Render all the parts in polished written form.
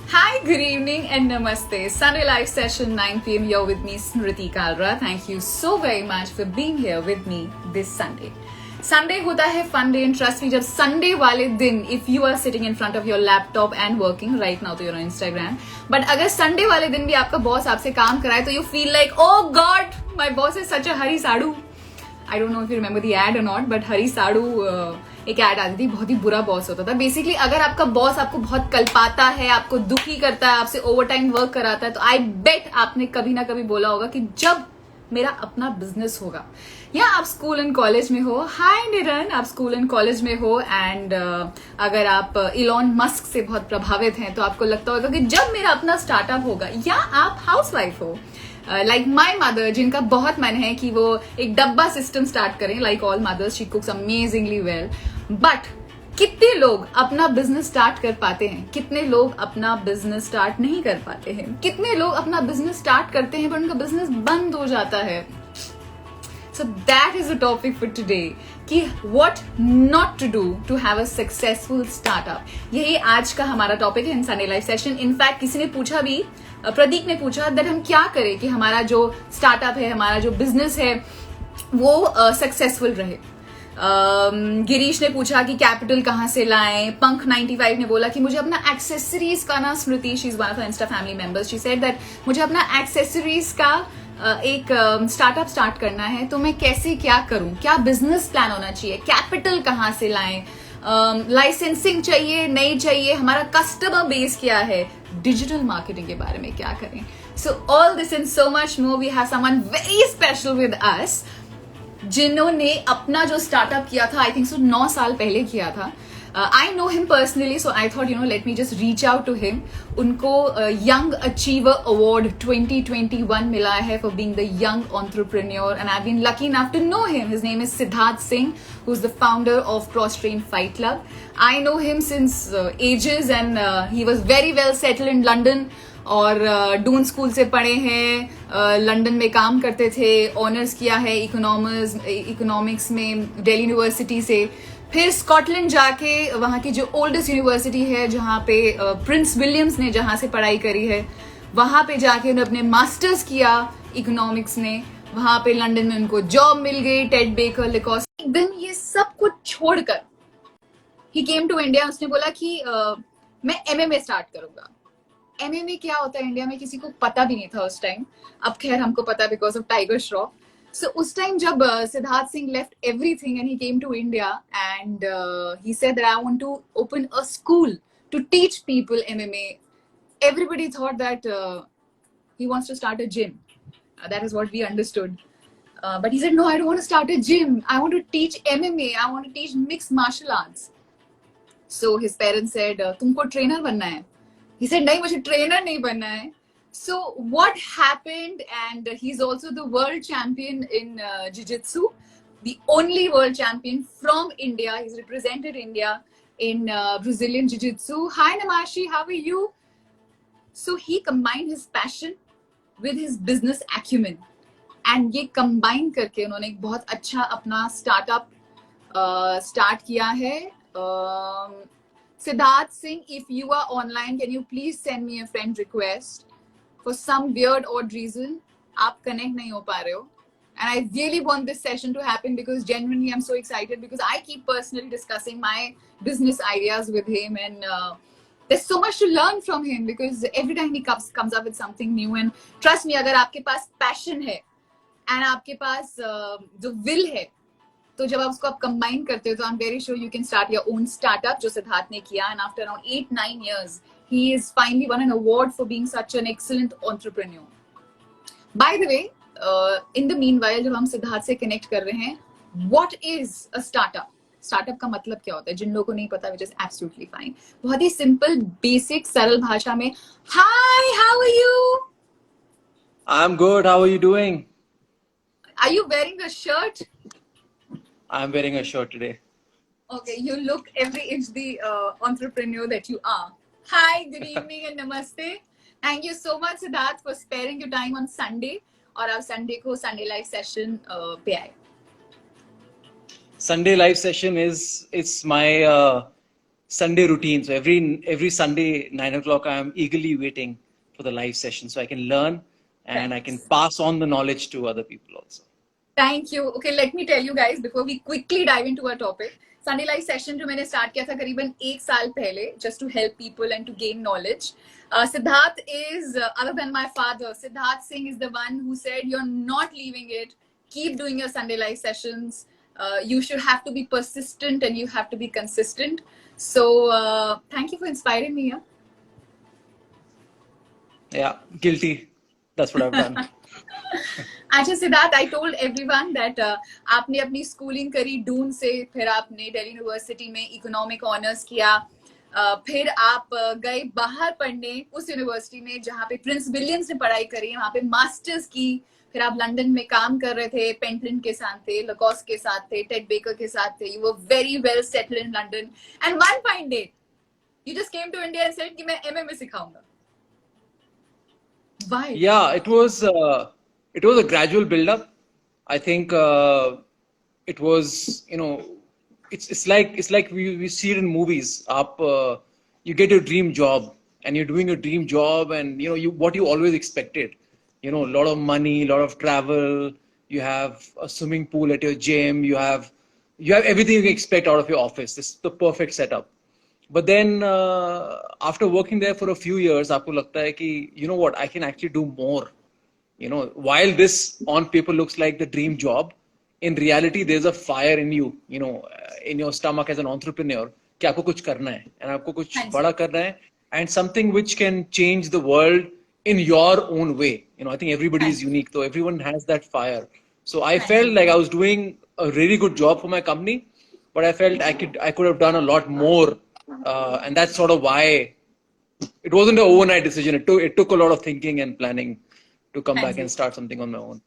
Hi, good evening and namaste. Sunday live session 9 p.m. You're with me, Smriti Kalra. Thank you so very much for being here with me this Sunday. Sunday होता है fun day and trust me जब Sunday वाले दिन if you are sitting in front of your laptop and working right now तो you're on Instagram but अगर Sunday वाले दिन भी आपका बॉस आपसे काम कराए तो you feel like oh God my boss is such a Hari Sadhu. I don't know if you remember the ad or not but Hari Sadhu एक ऐड आती थी, बहुत ही बुरा बॉस होता था. बेसिकली अगर आपका बॉस आपको बहुत कल्पाता है, आपको दुखी करता है, आपसे ओवर टाइम वर्क कराता है तो आई बेट आपने कभी ना कभी बोला होगा कि जब मेरा अपना बिजनेस होगा. या आप स्कूल एंड कॉलेज में हो, हाय निरन, आप स्कूल एंड कॉलेज में हो एंड अगर आप इलॉन मस्क से बहुत प्रभावित हैं तो आपको लगता होगा कि जब मेरा अपना स्टार्टअप होगा. या आप हाउसवाइफ हो लाइक माई मदर जिनका बहुत मन है कि वो एक डब्बा सिस्टम स्टार्ट करें. Like all mothers she कुक्स amazingly well. But कितने लोग अपना बिजनेस स्टार्ट कर पाते हैं, कितने लोग अपना बिजनेस स्टार्ट नहीं कर पाते हैं, कितने लोग अपना बिजनेस स्टार्ट करते हैं पर उनका बिजनेस बंद हो जाता है. So that is the topic for today कि what not to do to have a successful startup. यही आज का हमारा टॉपिक है इन संडे लाइव सेशन. इनफैक्ट किसी ने पूछा भी, प्रदीप ने पूछा दैट हम क्या करें कि हमारा जो स्टार्टअप है, हमारा जो बिजनेस है वो सक्सेसफुल रहे. गिरीश ने पूछा कि कैपिटल कहाँ से लाएं. पंख 95 ने बोला कि मुझे अपना एक्सेसरीज का ना, Smriti she is one of insta family members, she said that मुझे अपना एक्सेसरीज का एक स्टार्टअप स्टार्ट करना है तो मैं कैसे क्या करूं, क्या बिजनेस प्लान होना चाहिए, कैपिटल कहाँ से लाएं, लाइसेंसिंग चाहिए नहीं चाहिए, हमारा कस्टमर बेस क्या है, डिजिटल मार्केटिंग के बारे में क्या करें. So all this and so much more we have someone very special with us जिन्होंने अपना जो स्टार्टअप किया था आई थिंक सो 9 साल पहले किया था. I know him personally, so I thought, let me just reach out to him. उनको Young Achiever Award 2021 मिला है for being the young entrepreneur, and I've been lucky enough to know him. His name is Siddharth Singh, who's the founder of Cross Train Fight Club. I know him since ages, and he was very well settled in London. और Doon school से पढ़े हैं, London में काम करते थे, honours किया है इकोनॉमिक्स में दिल्ली यूनिवर्सिटी से. फिर स्कॉटलैंड जाके वहाँ की जो ओल्डेस्ट यूनिवर्सिटी है जहाँ पे प्रिंस विलियम्स ने जहाँ से पढ़ाई करी है वहाँ पे जाके उन्होंने अपने मास्टर्स किया इकोनॉमिक्स में. वहाँ पे लंदन में उनको जॉब मिल गई, टेड बेकर, लेकॉस. एक दिन ये सब कुछ छोड़कर ही केम टू इंडिया. उसने बोला कि मैं एमएमए स्टार्ट करूंगा. एमएमए क्या होता है इंडिया में किसी को पता भी नहीं था उस टाइम. अब खैर हमको पता because of tiger Shroff. So उस time जब Siddharth Singh left everything and he came to India and he said that I want to open a school to teach people MMA. Everybody thought that he wants to start a gym. That is what we understood. But he said, no, I don't want to start a gym. I want to teach MMA. I want to teach mixed martial arts. So his parents said, तुमको trainer बनना है. He said, नहीं मुझे trainer नहीं बनना है. So what happened, and he's also the world champion in jiu-jitsu, the only world champion from India. He's represented India in Brazilian jiu-jitsu. Hi Namashi, how are you? So he combined his passion with his business acumen, and ये combine करके उन्होंने एक बहुत अच्छा अपना startup start किया है. Siddharth Singh, if you are online, can you please send me a friend request? For some weird odd reason, आप connect नहीं हो पा रहे हो. And I really want this session to happen because genuinely I'm so excited because I keep personally discussing my business ideas with him and there's so much to learn from him because every time he comes up with something new. And trust me, अगर आपके पास passion है and आपके पास जो will है तो जब आप उसको आप combine करते हो तो I'm very sure you can start your own startup जो सिद्धार्थ ने किया. And after around 8-9 years he is finally won an award for being such an excellent entrepreneur. By the way, in the meanwhile जब हम सिद्धार्थ से connect कर रहे हैं, what is a startup? Startup का मतलब क्या होता है जिन लोगों को नहीं पता, which is absolutely fine. बहुत ही simple, basic, सरल भाषा में. Hi, how are you? I'm good. How are you doing? Are you wearing a shirt? I'm wearing a shirt today. Okay, you look every inch the entrepreneur that you are. Hi, good evening and namaste. Thank you so much Siddharth for sparing your time on Sunday. और आप Sunday को Sunday live session पे आए. Sunday live session it's my Sunday routine. So every Sunday 9 o'clock, I am eagerly waiting for the live session so I can learn and I can Thanks. pass on the knowledge to other people also. Thank you. Okay, let me tell you guys before we quickly dive into our topic. Sunday Live session जो मैंने start किया था करीबन 1 साल पहले, just to help people and to gain knowledge. Siddharth is other than my father. Siddharth Singh is the one who said you're not leaving it. Keep doing your Sunday Live sessions. You should have to be persistent and you have to be consistent. So thank you for inspiring me. Yeah, guilty. That's what I've done. अच्छा Siddharth, I told everyone that आपने अपनी schooling करी डून से, फिर आपने Delhi university में economic honours किया, फिर आप गए बाहर पढ़ने उस यूनिवर्सिटी में जहाँ पे प्रिंस विलियम्स ने पढ़ाई करी, वहाँ पे मास्टर्स की, फिर आप लंदन में काम कर रहे थे, पेंटलिन के साथ थे, लकॉस्ट के साथ थे, टेड बेकर के साथ थे. You were very well settled in London and one fine day you just came to India and said कि मैं एमए में सिखाऊंगा. Why? Yeah, it was a gradual build up. I think it was, it's like we see it in movies. You get your dream job and you're doing your dream job and what you always expected. A lot of money, a lot of travel, you have a swimming pool at your gym, you have everything you can expect out of your office. This is the perfect setup. But then after working there for a few years, आपको लगता है कि you know what, I can actually do more. While this on paper looks like the dream job, in reality there's a fire in you, in your stomach as an entrepreneur कि आपको कुछ करना है and आपको कुछ बड़ा करना है and something which can change the world in your own way. I think everybody is unique, so everyone has that fire. So I felt like I was doing a really good job for my company, but I felt I could have done a lot more. And that's sort of why it wasn't an overnight decision. It took a lot of thinking and planning to come back and start something on my own.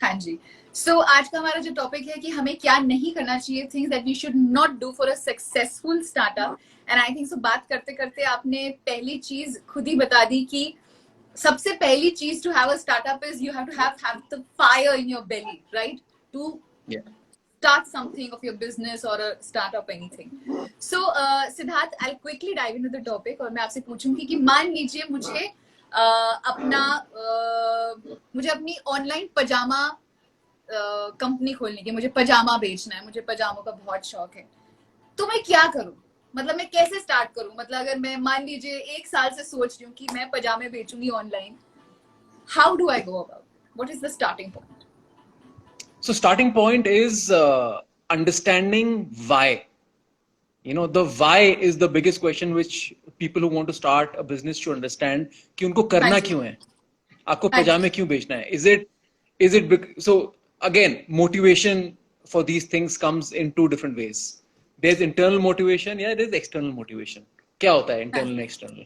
हाँ जी. So आज का हमारा जो topic है कि हमें क्या नहीं करना चाहिए, things that we should not do for a successful startup. And I think so बात करते करते आपने पहली चीज खुद ही बता दी कि सबसे पहली चीज to have a startup is you have to have the fire in your belly, right? To start something of your business or a startup, anything. So Siddharth, I'll quickly dive into the topic और मैं आपसे पूछूंगी कि मान लीजिए मुझे अपनी online पजामा company खोलनी है, मुझे पजामा बेचना है, मुझे पजामों का बहुत शौक है, तो मैं क्या करूं? मतलब मैं कैसे स्टार्ट करूं? मतलब अगर मैं मान लीजिए 1 साल से सोच रही हूँ कि मैं पजामे बेचूंगी online, how do I go about? What is the starting point? So starting point is understanding why. The why is the biggest question which people who want to start a business should understand. कि उनको करना क्यों है? आपको पजामे क्यों बेचना है? Is it so again, motivation for these things comes in 2 different ways. There's internal motivation, there's external motivation. क्या होता है internal and external?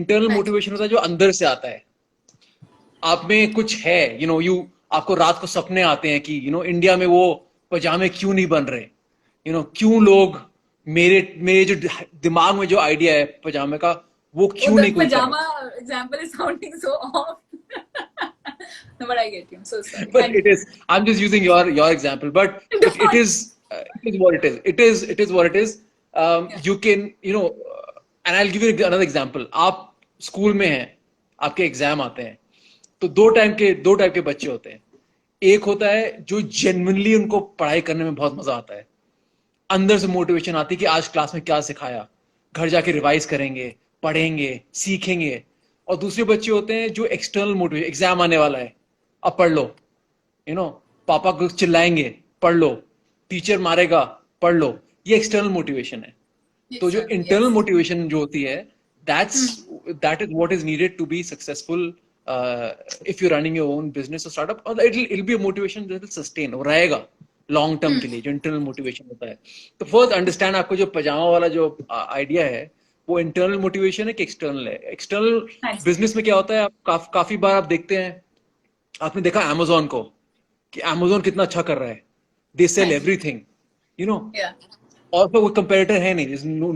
Internal motivation होता है जो अंदर से आता है. आप में कुछ है, आपको रात को सपने आते हैं कि इंडिया में वो पजामे क्यों नहीं बन रहे, क्यों लोग मेरे जो दिमाग में जो आइडिया है पजामे का वो क्यों नहीं कोई पजामा example is sounding so off. But I get you. I'm so sorry. But I'm just using your example, but it is what it is. It is what it is. You can, and I'll give you another example. आप school में हैं, आपके exam आते हैं, तो दो type के बच्चे होते हैं. एक होता है जो जेन्युइनली उनको पढ़ाई करने में बहुत मजा आता है, अंदर से मोटिवेशन आती है कि आज क्लास में क्या सिखाया, घर जाके रिवाइज करेंगे, पढ़ेंगे, सीखेंगे. और दूसरे बच्चे होते हैं जो एक्सटर्नल मोटिवेशन, एग्जाम आने वाला है, अब पढ़ लो, पापा को चिल्लाएंगे, पढ़ लो, टीचर मारेगा, पढ़ लो. ये एक्सटर्नल मोटिवेशन है. तो जो इंटरनल मोटिवेशन जो होती है, that is what is needed to be successful. If you're running your own business or startup, or it'll be a motivation that will sustain, वो रहेगा long term के लिए, जो internal motivation होता है. तो first understand आपको जो पजामा वाला जो idea है वो internal motivation है कि external है. External business में क्या होता है, आप काफी बार आप देखते हैं, आपने देखा Amazon को कि Amazon कितना अच्छा कर रहा है, they sell everything, और कोई कंपेरेटर है नहीं,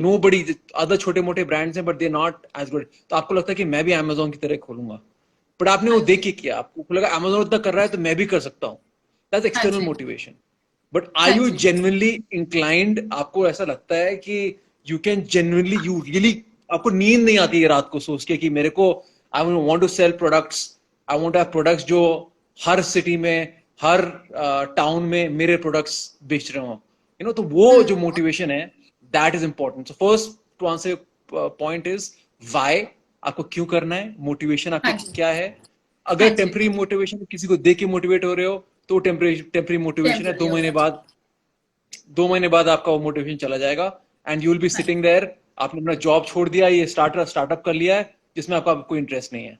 nobody, other छोटे मोटे ब्रांड्स हैं but they're not as good. तो आपको लगता है कि मैं भी Amazon की तरह खोलूंगा, बट आपने वो देख के किया, आपको लगा Amazon उतना कर रहा है तो मैं भी कर सकता हूँ. That's external motivation. But are you genuinely inclined? आपको ऐसा लगता है कि you can genuinely, you really, आपको नींद नहीं आती है रात को सोच के कि मेरे को I want to sell products, I want to have products जो हर सिटी में, हर टाउन में मेरे प्रोडक्ट्स बेच रहे हो, you know, तो वो जो मोटिवेशन है, that is important. So first to answer your point is why, आपको क्यों करना है, मोटिवेशन आपकी क्या है. अगर टेम्पररी मोटिवेशन, किसी को देख के मोटिवेट हो रहे हो तो टेम्पररी मोटिवेशन है. 2 महीने बाद आपका वो मोटिवेशन चला जाएगा and you will be sitting there. आपने अपना जॉब छोड़ दिया, ये स्टार्टअप कर लिया है जिसमें आपका कोई इंटरेस्ट नहीं है.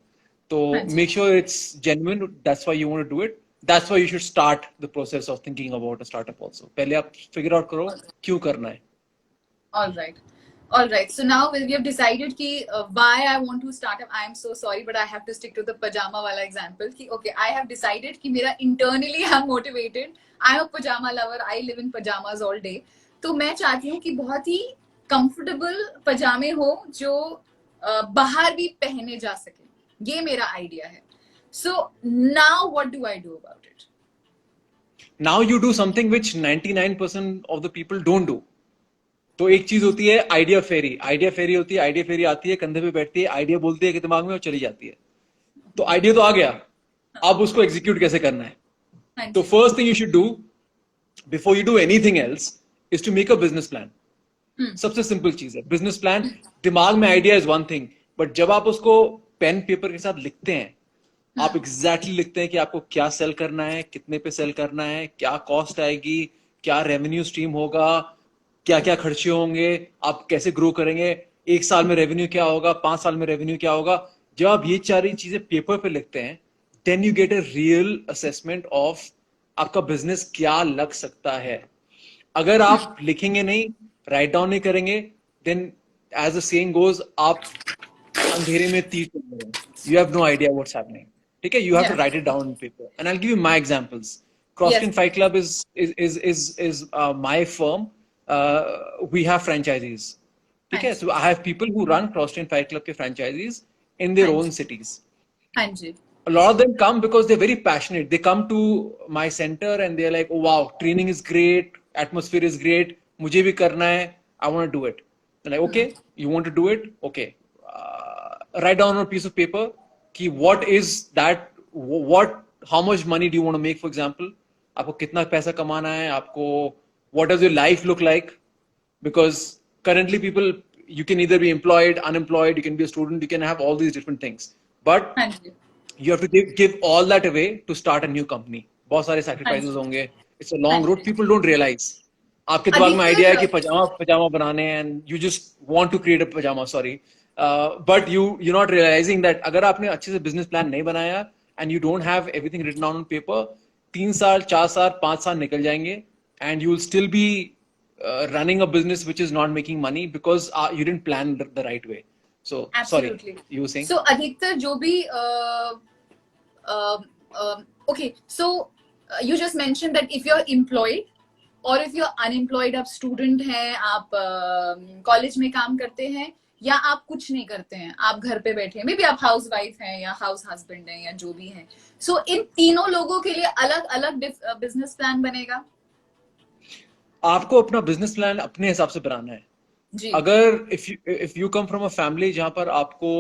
तो make sure it's genuine. That's why you want to do it. That's why you should start the process of thinking about a startup also. पहले आप फिगर आउट करो क्यों करना है. All right. So now we have decided कि why I want to start up. I am so sorry, but I have to stick to the pajama वाला example. कि okay, I have decided कि मेरा internally I'm motivated. I am a pajama lover. I live in pajamas all day. तो मैं चाहती हूँ कि बहुत ही comfortable पजामे हो जो बाहर भी पहने जा सके. ये मेरा idea है. So now what do I do about it? Now you do something which 99% of the people don't do. तो एक चीज होती है आइडिया फेरी. आइडिया फेरी होती है, आइडिया फेरी आती है, कंधे पे बैठती है, आइडिया बोलती है कि दिमाग में, और चली जाती है. तो आइडिया तो आ गया, अब उसको एग्जीक्यूट कैसे करना है. तो first thing you should do before you do anything else is to make a business plan. सबसे सिंपल चीज है बिजनेस प्लान. दिमाग में idea is one thing, but जब आप उसको पेन पेपर के साथ लिखते हैं, आप एग्जैक्टली लिखते हैं कि आपको क्या सेल करना है, कितने पे सेल करना है, क्या कॉस्ट आएगी, क्या रेवेन्यू स्ट्रीम होगा, क्या क्या खर्चे होंगे, आप कैसे ग्रो करेंगे, 1 साल में रेवेन्यू क्या होगा, 5 साल में रेवेन्यू क्या होगा. जब आप ये सारी चीजें पेपर पे लिखते हैं, then you get a real assessment of आपका बिजनेस क्या लग सकता है. अगर आप लिखेंगे नहीं, राइट डाउन नहीं करेंगे, then as a saying goes, आप अंधेरे में तीर चल रहे हो. You have no idea what's happening. ठीक है, you have to write it down on paper. And I will give you my examples. CrossSkin Fight Club is my firm. We have franchisees. Okay, so I have people who run CrossSkin Fight Club के franchisees in their own cities. A lot of them come because they're very passionate. They come to my center and they're like, oh wow, training is great, atmosphere is great, मुझे भी करना है, I want to do it. They're like, okay, you want to do it? Okay. Write down on a piece of paper कि what is that, how much money do you want to make, for example. आपको कितना पैसा कमाना है, आपको what does your life look like? Because currently people, you can either be employed, unemployed, you can be a student, you can have all these different things. But you have to give all that away to start a new company. बहुत सारे sacrifices होंगे. It's a long road. People don't realize. आपके दिमाग में idea है कि पजामा बनाने हैं and you just want to create a pajama, sorry. But you're not realizing that अगर आपने अच्छे से business plan नहीं बनाया and you don't have everything written down on paper, 3 साल, 4 साल, 5 साल निकल जाएंगे and you will still be running a business which is not making money because you didn't plan the right way. So Absolutely. Sorry, you were saying. So अधिकतर जो भी okay, so you just mentioned that if you're employed or if you're unemployed, आप student हैं, आप college में काम करते हैं, या आप कुछ नहीं करते हैं, आप घर पे बैठे हैं, मे बी आप हाउस वाइफ हैं या हाउस हस्बैंड हैं या जो भी हैं. सो इन तीनों लोगों के लिए अलग अलग बिजनेस प्लान बनेगा. आपको अपना बिजनेस प्लान अपने हिसाब से बनाना है. जी. अगर if you come from a family जहां पर आपको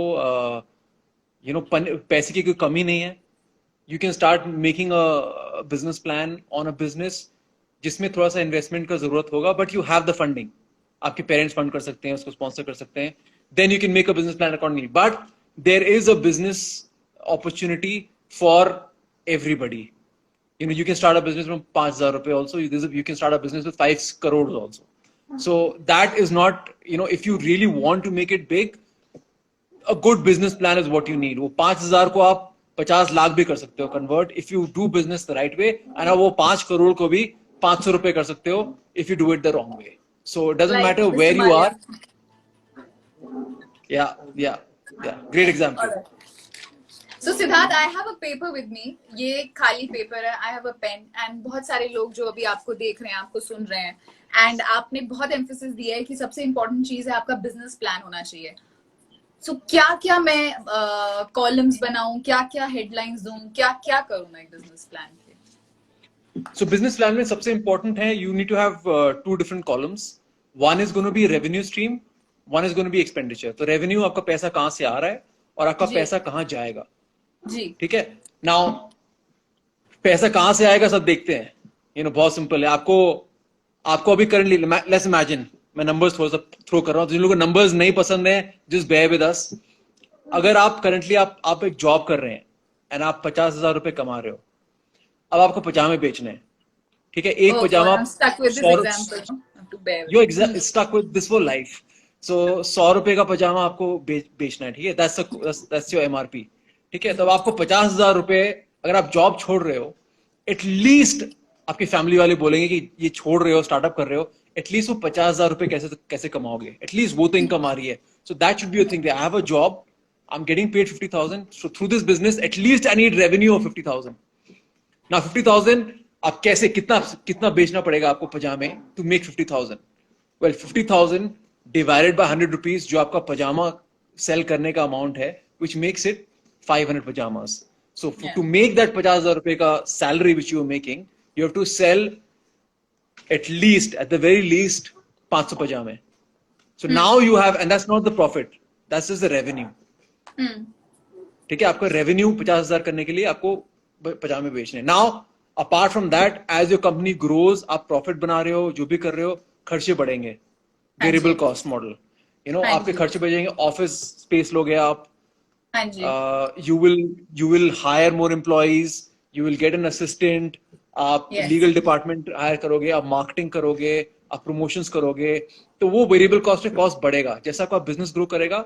पैसे की कोई कमी नहीं है, you can start making a business plan on a business जिसमें थोड़ा सा इन्वेस्टमेंट का जरूरत होगा, but you have the funding. आपके पेरेंट्स फंड कर सकते हैं, उसको स्पॉन्सर कर सकते हैं. Then you can make a business plan accordingly. But there is a business opportunity for everybody. You can start a business from 5,000 rupees also. You can start a business with 5 crores also. So that is not, if you really want to make it big, a good business plan is what you need. वो 5,000 को आप 50 लाख भी कर सकते हो convert if you do business the right way. And वो 5 करोड़ को भी 500 रुपए कर सकते हो if you do it the wrong way. So it doesn't matter where you are. Yeah. Great example. So Siddharth, I have a paper with me. ये खाली paper है. I have a pen and बहुत सारे लोग जो अभी आपको देख रहे हैं, आपको सुन रहे हैं, and आपने बहुत emphasis दिया है कि सबसे important चीज है आपका business plan होना चाहिए. So क्या मैं columns बनाऊं, क्या headlines दूं, क्या करूं मैं business plan के? So business plan में सबसे important है you need to have 2 different columns. One is going to be revenue stream, one is going to be expenditure. तो रेवेन्यू आपका पैसा कहाँ से आ रहा है और आपका जी पैसा कहाँ जाएगा, जी ठीक है। नाउ पैसा कहाँ से आएगा सब देखते हैं, बहुत सिंपल है। आपको आपको अभी करंटली लेट्स इमेजिन, मैं नंबर्स थोड़ा सा थ्रो कर रहा हूँ, जिन लोगों को नंबर्स नहीं पसंद है जस्ट बेयर विद अस। अगर आप करंटली आप एक जॉब कर रहे हैं एंड आप 50,000 रुपए कमा रहे हो, अब आपको पजामे बेचने हैं, ठीक है। एक Oh God, पजामा I'm stuck with this 100, example. I have to bear you with it. Stuck with this for life. So 100 रुपए का पजामा आपको बेचना है, ठीक है। दैट्स योर एमआरपी, ठीक है। तब आपको 50,000 रुपए, अगर आप जॉब छोड़ रहे हो, एटलीस्ट आपकी फैमिली वाले बोलेंगे कि ये छोड़ रहे हो, स्टार्टअप कर रहे हो, एटलीस्ट वो 50,000 रुपए कैसे कैसे कमाओगे, एटलीस्ट वो तो इनकम आ रही है। So that should be your thing, I have a job, I am getting paid 50,000, so through this business at least I need revenue of 50,000। ना 50,000 आप कैसे, कितना कितना बेचना पड़ेगा आपको पजामे to make 50,000? Well 50,000 divided by 100 rupees, जो आपका पजामा सेल करने का अमाउंट है, which makes it 500 pajamas. So Yeah. to make that 50,000 रुपए का salary which you are making, you have to sell at least, at the very least, 500 pajame. So now you have, and that's not the profit, that's just the revenue. ठीक है, आपका revenue 50,000 करने के लिए आपको पजामे बेचने। Now apart from that, as your company grows, आप प्रॉफिट बना रहे हो, जो भी कर रहे हो, खर्चे बढ़ेंगे, वेरिएबल कॉस्ट मॉडल, आपके खर्चे बढ़ेंगे, ऑफिस स्पेस लोगे आप, हाँ जी you will hire more employees, you will get an assistant, आप Yes. लीगल डिपार्टमेंट हायर करोगे, आप मार्केटिंग करोगे, आप प्रमोशंस करोगे, तो वो वेरिएबल कॉस्ट पे कॉस्ट बढ़ेगा। जैसा आपका बिजनेस ग्रो करेगा,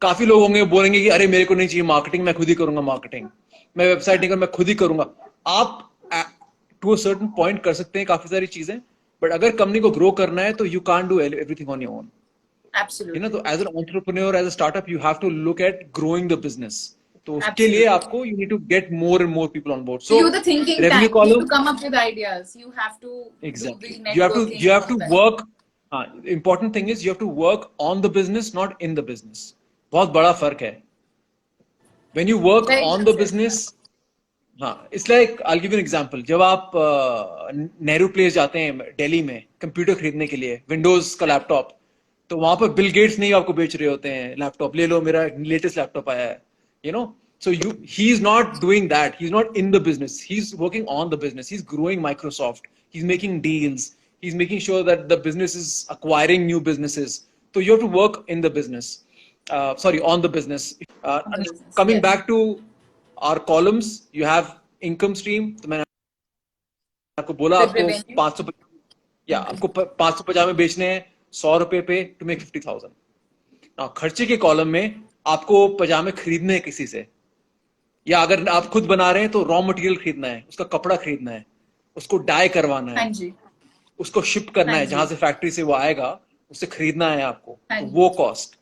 काफी लोग होंगे बोलेंगे कि अरे मेरे को नहीं चाहिए मार्केटिंग, मैं खुद ही करूंगा मार्केटिंग, मैं वेबसाइट नहीं करूंगा, मैं खुद ही करूंगा। आप टू अ सर्टेन पॉइंट कर सकते हैं काफी सारी चीजें, बट अगर कंपनी को ग्रो करना है तो you can't do everything on your own. Absolutely तो as an entrepreneur, as a startup, you have to look at growing the business. तो उसके लिए आपको you need to get more and more people on board. So you're the thinking revenue tank, you have column, to come up with ideas, you have to do exactly, the you networking have and to all that. Work. हाँ, important thing is you have to work on the business, not in the business. बहुत बड़ा फर्क है। When you work Very on well the said. Business, हाँ, it's like, I give you an example. जब आप Nehru place जाते हैं दिल्ली में कंप्यूटर खरीदने के लिए, विंडोज का लैपटॉप, तो वहां पर बिल गेट्स नहीं आपको बेच रहे होते हैं लैपटॉप, ले लो मेरा लेटेस्ट लैपटॉप आया है, so he is not doing that, he's not in the business, he's working on the business, he's growing Microsoft, he's making deals, he's making sure that the business is acquiring new businesses. So you have to work in the business, on the business. On the And business, coming yes. back to our columns, you have income stream, तो मैंने आपको बोला With आपको revenue. 500, या आपको 500 पजामे बेचने हैं 100 रुपए पे टू मेक 50,000। खर्चे के कॉलम में आपको पजामे खरीदने हैं किसी से, या अगर आप खुद बना रहे हैं तो रॉ मटेरियल खरीदना है, उसका कपड़ा खरीदना है, उसको डाई करवाना हाँ है, जी उसको शिप करना हाँ है, जी जहां से फैक्ट्री से वो आएगा उसे खरीदना है आपको, हाँ तो जी वो कॉस्ट,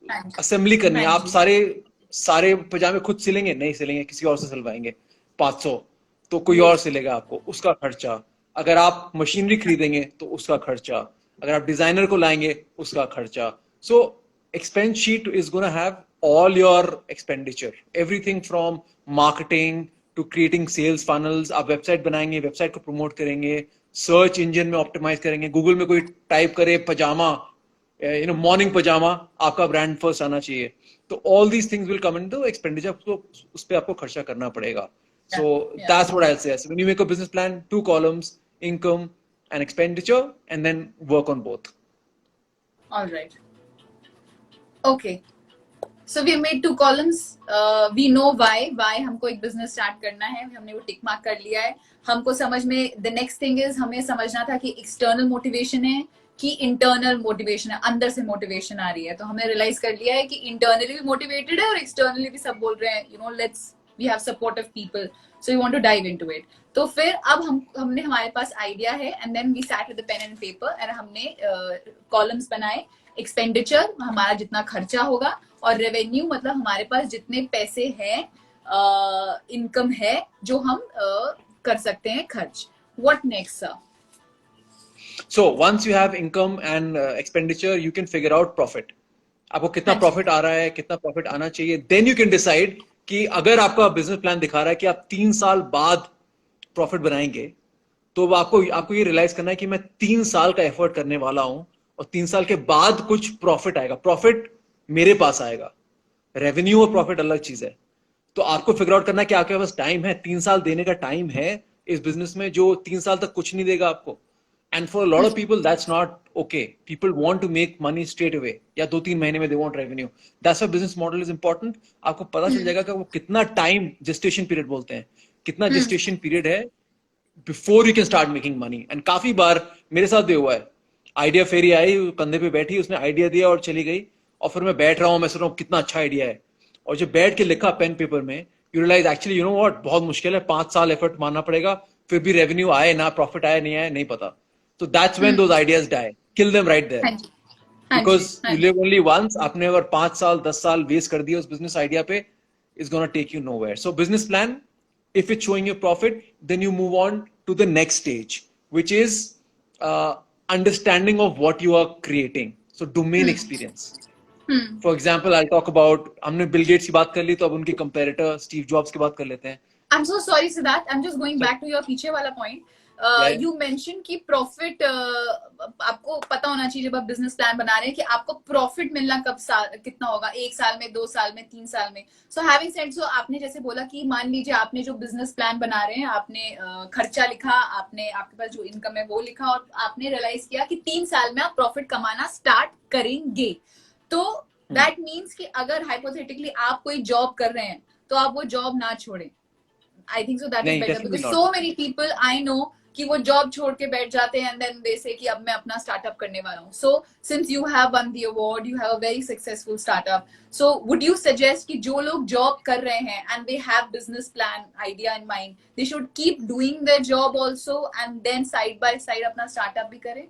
हाँ जी असेंबली करनी है। हाँ आप जी सारे सारे पजामे खुद सिलेंगे? नहीं सिलेंगे, किसी और से सिलवाएंगे। 500 तो कोई और yes सिलेगा आपको, उसका खर्चा। अगर आप मशीनरी खरीदेंगे तो उसका खर्चा, अगर आप डिजाइनर को लाएंगे उसका खर्चा। सो expense sheet is going to have all your expenditure, everything from marketing to creating sales funnels। आप वेबसाइट बनाएंगे, वेबसाइट को प्रमोट करेंगे, सर्च इंजन में ऑप्टिमाइज करेंगे, गूगल में कोई टाइप करे पजामा, मॉर्निंग पजामा, आपका ब्रांड फर्स्ट आना चाहिए। तो all these things will come in the expenditure, उस पर आपको खर्चा करना पड़ेगा। yeah So yeah that's what I'll say. So when you make a business plan, 2 columns, income and expenditure, and then work on both. all right okay so we made 2 columns we know why हमको एक business start करना है, हमने वो tick mark कर लिया है। हमको समझ में द नेक्स्ट थिंग इज हमें समझना था कि एक्सटर्नल मोटिवेशन है कि इंटरनल मोटिवेशन है, अंदर से मोटिवेशन आ रही है। तो हमने रियलाइज कर लिया है कि इंटरनली भी मोटिवेटेड है और एक्सटर्नली भी सब बोल रहे हैं let's we have supportive people so you want to dive into it. तो फिर अब हमने हमारे पास आइडिया है and then we sat with the pen and paper and हमने कॉलम्स बनाए। एक्सपेंडिचर हमारा जितना खर्चा होगा, और रेवेन्यू मतलब हमारे पास जितने पैसे हैं, इनकम है जो हम कर सकते हैं खर्च। What next sir? So once you have income and expenditure, you can figure out profit. आपको कितना हाँ जी प्रॉफिट आ रहा है, कितना प्रॉफिट आना चाहिए, देन यू कैन डिसाइड कि अगर आपका बिजनेस प्लान दिखा रहा है कि आप 3 साल बाद प्रॉफिट बनाएंगे, तो आपको आपको ये रियलाइज करना है कि मैं 3 साल का एफर्ट करने वाला हूं और 3 साल के बाद कुछ प्रॉफिट आएगा, प्रॉफिट मेरे पास आएगा। रेवेन्यू और प्रॉफिट अलग चीज है। तो आपको फिगर आउट करना है कि आपके पास टाइम है, 3 साल देने का टाइम है इस बिजनेस में, जो 3 साल तक कुछ नहीं देगा आपको। And for lot of people that's not okay. People want to make money straight away, या 2-3 महीने में they want revenue. That's why business model is important. आपको पता चल जाएगा कि वो कितना टाइम, जेस्टेशन पीरियड बोलते हैं, कितना जेस्टेशन पीरियड है before you can start making money. And काफी बार मेरे साथ भी हुआ है, आइडिया फेरी आई, कंधे पे बैठी, उसने आइडिया दिया और चली गई, और फिर मैं बैठ रहा हूँ, मैं सोच रहा हूँ कितना अच्छा आइडिया है, और जब बैठ के लिखा पेन पेपर में, you realise actually you know what, बहुत मुश्किल है, 5 साल एफर्ट मारना पड़ेगा, फिर भी रेवेन्यू आए ना, प्रॉफिट आए नहीं आए नहीं पता। तो that's when those ideas die, kill them right there, हाँ जी, हाँ जी, बिकॉज हाँ यू जी। Live only once. आपने अगर 5 साल 10 साल वेस्ट कर दिया उस बिजनेस आइडिया पे, is gonna take you nowhere. So business plan, if it's showing you profit, then you move on to the next stage, which is understanding of what you are creating. So domain experience. Hmm. For example, I'll talk about, हमने Bill Gates की बात कर ली, तो अब उनके comparator Steve jobs की बात कर लेते हैं। I'm so sorry, Siddharth. I'm just going back to your पीछे वाला point. Yeah. You mentioned कि प्रॉफिट आपको पता होना चाहिए जब आप बिजनेस प्लान बना रहे हैं कि आपको प्रॉफिट मिलना कब साल कितना होगा, 1 साल में, 2 साल में, 3 साल में। सो हैविंग सेड, सो आपने जैसे बोला कि मान लीजिए आपने जो बिजनेस प्लान बना रहे हैं, आपने खर्चा लिखा, आपने आपके पास जो इनकम है वो लिखा, और आपने रियलाइज किया कि 3 साल में आप प्रॉफिट कमाना स्टार्ट करेंगे। तो दैट मीन्स कि अगर हाइपोथेटिकली आप कोई जॉब कर रहे हैं तो आप वो जॉब ना छोड़ें। I think so that is नहीं, better definitely because not. so many people I know कि वो जॉब छोड़ के बैठ जाते हैं and then they say कि अब मैं अपना स्टार्टअप करने वाला हूँ। So since you have won the award, you have a very successful startup. So would you suggest कि जो लोग जॉब कर रहे हैं and they have business plan idea in mind, they should keep doing their job also and then side by side अपना startup भी करें?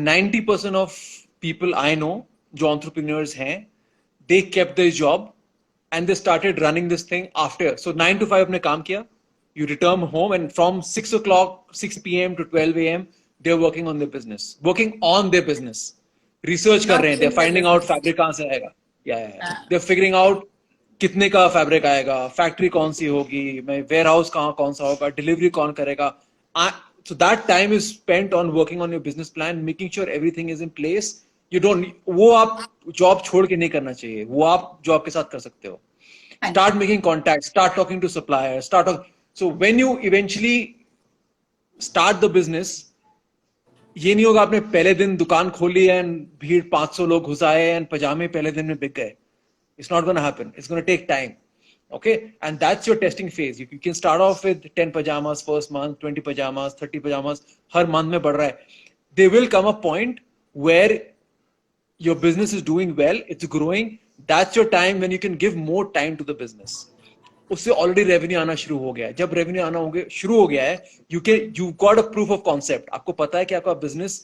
90% of people I know जो entrepreneurs हैं, they kept their job and they started running this thing after. So 9 to 5 अपने काम किया, you return home, and from 6 o'clock, 6 p.m. to 12 a.m. they're working on their business, research कर रहे हैं, they're finding out fabric कहाँ से आएगा, they're figuring out कितने का फैब्रिक आएगा, फैक्ट्री कौन सी होगी, मैं वेयर हाउस कौन सा होगा, डिलीवरी कौन करेगा। So that time is spent on working on your business plan, making sure everything is in place. You don't, वो आप जॉब छोड़ के नहीं करना चाहिए, वो आप जॉब के साथ कर सकते हो। Start making contacts, start talking to suppliers, so when you eventually start the business, ये नहीं होगा आपने पहले दिन दुकान खोली एंड भीड़ 500 लोग घुसाए एंड पजामे पहले दिन में बिक गए। It's not going to happen. It's going to take time. Okay, and that's your testing phase. You can start off with 10 pajamas first month, 20 pajamas, 30 pajamas, her month में बढ़ रहा है। There will come a point where your business is doing well, it's growing. That's your time when you can give more time to the business. उससे already revenue आना शुरू हो गया है। जब रेवेन्यू आना शुरू हो गया है, you got a proof of concept. आपको पता है कि आपका बिजनेस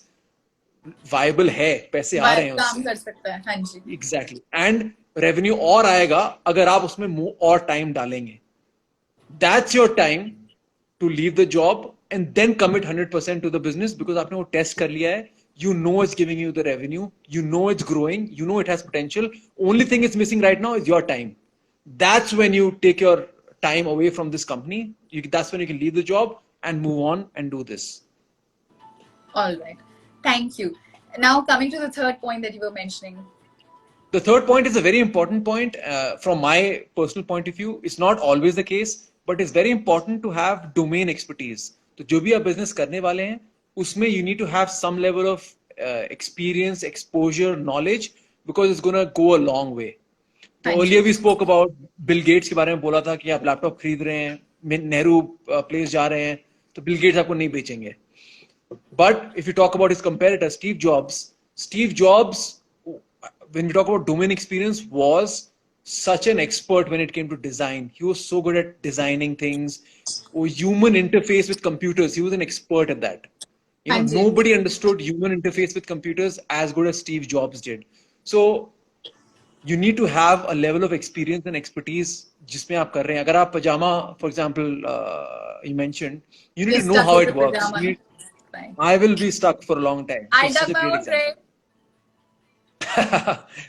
वायबल है, पैसे आ रहे हैं काम उससे। कर सकता है, हाँ जी। एग्जैक्टली, एंड रेवेन्यू और आएगा अगर आप उसमें और टाइम डालेंगे। That's your time to leave the job and then commit 100% to the business, because आपने वो टेस्ट कर लिया है। You know it's giving you the revenue, you know it's growing, you know it has potential. Only thing it's missing right now is your time. That's when you take your time away from this company. That's when you can leave the job and move on and do this. All right, thank you. Now coming to the third point that you were mentioning. The third point is a very important point from my personal point of view. It's not always the case, but it's very important to have domain expertise. तो जो भी आप business करने वाले हैं, उसमें you need to have some level of experience, exposure, knowledge, because it's going to go a long way. तो earlier we spoke about Bill Gates के बारे में बोला था कि आप लैपटॉप खरीद रहे हैं, नेहरू प्लेस जा रहे हैं, तो बिल गेट्स आपको नहीं बेचेंगे। But if you talk about his competitor, Steve Jobs, when we talk about domain experience, was such an expert when it came to design. He was so good at designing things, or human interface with computers. He was an expert at that. Nobody understood human interface with computers as good as Steve Jobs did. So you need to have a level of experience and expertise जिसमें आप कर रहे हैं। अगर आप पजामा, for example, you mentioned, you need to know how it works. I will be stuck for a long time. I dug my own grave.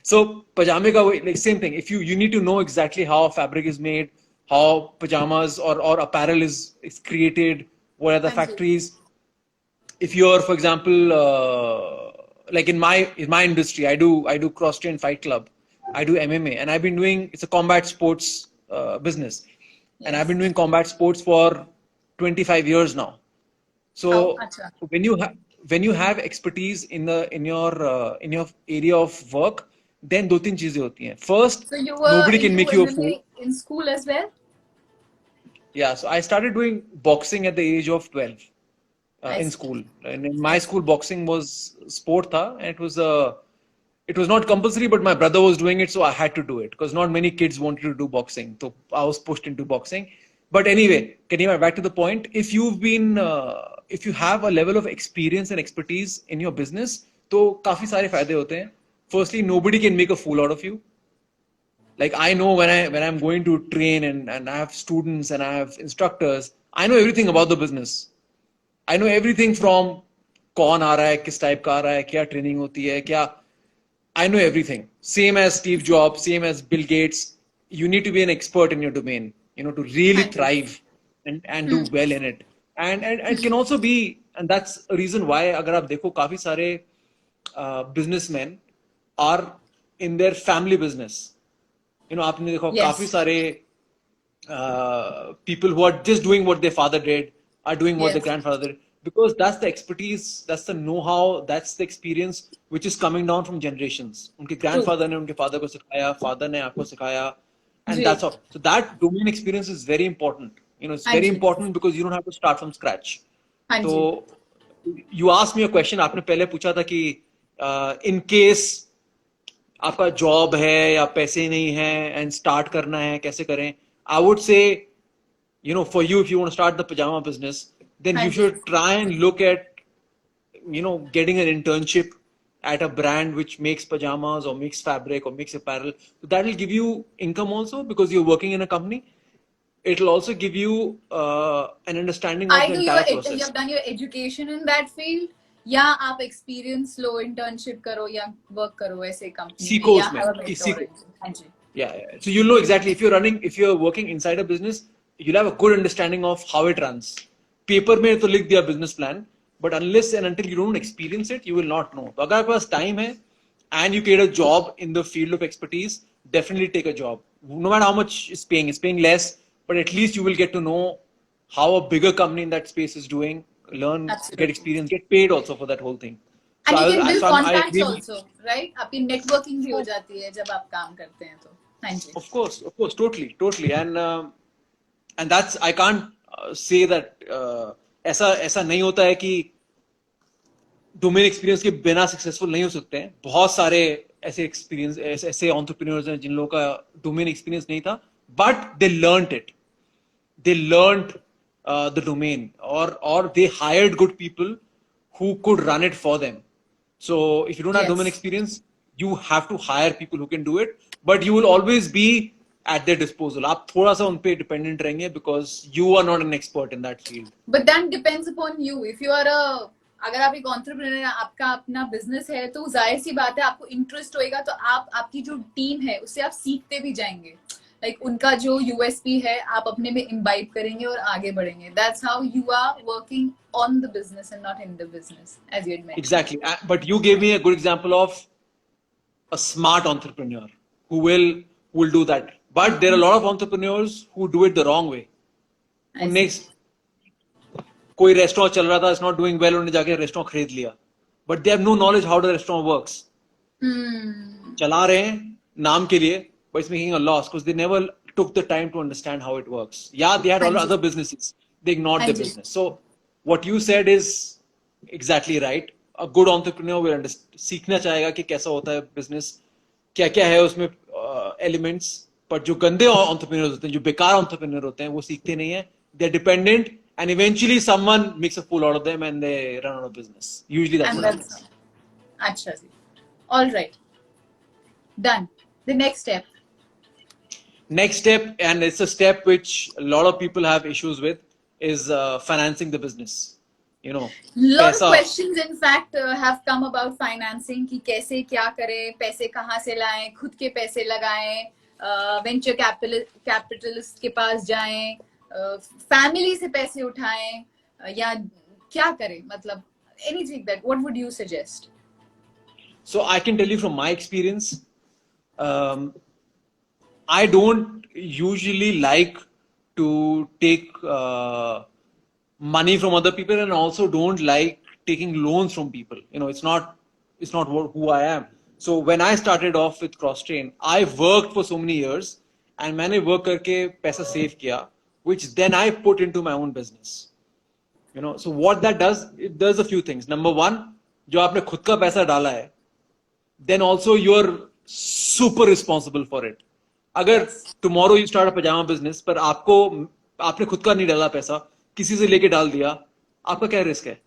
So pajame ka like same thing. If you need to know exactly how fabric is made, how pajamas or apparel is created, what are the factories. if you're, for example, like in my industry, I do cross train fight club, I do MMA, and I've been doing, it's a combat sports business, and I've Yes. been doing combat sports for 25 years now. Oh, So acha. when you have expertise in your area of work, then दो तीन चीजें होती हैं. First, So you were nobody can into make you a fool. MMA in school as well? Yeah, so I started doing boxing at the age of 12 I in see. school. And in my school, boxing was sport tha, and it was not compulsory, but my brother was doing it, so I had to do it because not many kids wanted to do boxing. So I was pushed into boxing. But anyway, getting back to the point, if you have a level of experience and expertise in your business, तो काफी सारे फायदे होते हैं. Firstly, nobody can make a fool out of you. Like I know when I'm going to train and I have students and I have instructors, I know everything about the business. I know everything from कौन आ रहा है, किस type का आ रहा है, क्या training होती है, क्या. I know everything. Same as Steve Jobs, same as Bill Gates. You need to be an expert in your domain, to really हाँ जी. thrive and do well in it. And it can also be, and that's a reason why अगर आप देखो काफी सारे businessmen are in their family business. आपने देखो काफी Yes. सारे people who are just doing what their father did are doing what their Yes. grandfather did, because that's the expertise, that's the know-how, that's the experience which is coming down from generations. उनके True. grandfather ने उनके father को सिखाया, father ने आपको सिखाया, and ji. that's all. So that domain experience is very important. It's हाँ very ji. important because you don't have to start from scratch. हाँ जी. So you asked me a question. आपने पहले पूछा था कि in case आपका job है या पैसे नहीं है एंड स्टार्ट करना है, कैसे करें. I would say for you, if you want to start the pajama business, then हाँ you जी. should try and look at getting an internship at a brand which makes pajamas or makes fabric or makes apparel. So that will give you income also because you're working in a company. It'll also give you an understanding of the Either entire you process. have done your education in that field, या आप experience लो, internship करो या work करो ऐसे company में, सीखो या उसमें, have a mentor. सीखो. हाँ जी. Yeah. So you'll know exactly if you're working inside a business, you'll have a good understanding of how it runs. Paper में तो लिख दिया business plan, but unless and until you don't experience it, you will not know. तो अगर आपके पास time है and you get a job in the field of expertise, definitely take a job. No matter how much it's paying less, but at least you will get to know how a bigger company in that space is doing, learn, Absolutely. get experience, get paid also for that whole thing. And So you can build I contacts really, also, right? आपकी networking भी हो जाती है जब आप काम करते हैं तो. हाँ जी. of course, totally, and that's, I can't say that ऐसा नहीं होता है कि डोमेन एक्सपीरियंस के बिना सक्सेसफुल नहीं हो सकते हैं. बहुत सारे ऐसे एंटरप्रेन्योर्स हैं जिन लोगों का डोमेन एक्सपीरियंस नहीं था, but they learned it, they learned the domain, or they hired good people who could run it for them. So if you don't have domain Yes. experience, you have to hire people who can do it, but you will always be at their disposal. आप थोड़ा सा उन पे dependent रहेंगे because you are not an expert in that field. But that depends upon you. If you are अगर आप एक entrepreneur है, आपका अपना business है, तो जाहिर सी बात है आपको interest होएगा, तो आपकी जो team है उससे आप सीखते भी जाएंगे. Like उनका जो USP है आप अपने में imbibe करेंगे और आगे बढ़ेंगे. That's how you are working on the business and not in the business, as you had mentioned. Exactly. But you gave me a good example of a smart entrepreneur who will do that. But there are a lot of entrepreneurs who do it the wrong way. I उनने कोई restaurant चल रहा था, it's not doing well, उन्होंने जाके restaurant खरीद लिया, but they have no knowledge how the restaurant works. चला रहे हैं नाम के लिए, but it's making a loss because they never took the time to understand how it works. Yeah, they had all Thank you. other businesses, they ignored their Thank you. business. So what you said is exactly right. A good entrepreneur will सीखना चाहेगा कि कैसा होता है business, क्या क्या है उसमें एलिमेंट्स. पर जो गंदे entrepreneurs होते हैं, जो बेकार entrepreneur होते हैं, वो सीखते नहीं है. They're dependent, and eventually someone makes a fool out of them and they run out of business. Usually that's And what that's happens. अच्छा जी. All right. Done. The next step. Next step, and it's a step which a lot of people have issues with, is financing the business. Lot of पैसा. questions in fact have come about financing कि कैसे क्या करें, पैसे कहाँ से लाएं, खुद के पैसे लगाएं, वेंचर कैपिटलिस्ट के पास जाएं, फैमिली से पैसे उठाएं, या क्या करें. मतलब anything that, what would you suggest? So I can tell you from my experience, um, I don't usually like to take money from other people, and also don't like taking loans from people. You know, it's not who I am. So when I started off with CrossTrain, I worked for so many years, and मैंने work करके पैसा save किया, which then I put into my own business. You know, so what that does, it does a few things. Number one, जो आपने खुद का पैसा डाला है, then also you're super responsible for it. अगर tomorrow you start a pajama business, पर आपने खुद का नहीं डाला पैसा, किसी से लेके डाल दिया, आपका क्या रिस्क है?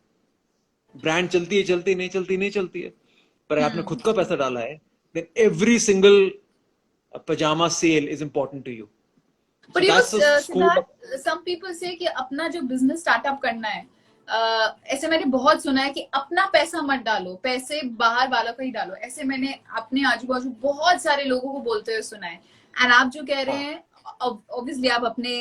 ब्रांड चलती है, चलती नहीं चलती, नहीं चलती है, पर आपने खुद का पैसा डाला है, then every single pajama sale is important to you. But So you know, that's the school. some people say कि अपना जो बिजनेस स्टार्टअप करना है, ऐसे मैंने बहुत सुना है कि अपना पैसा मत डालो, पैसे बाहर वालों का ही डालो. ऐसे मैंने अपने आजू बाजू बहुत सारे लोगों को बोलते हुए सुना है. एंड आप जो कह रहे हैं, ऑब्वियसली आप अपने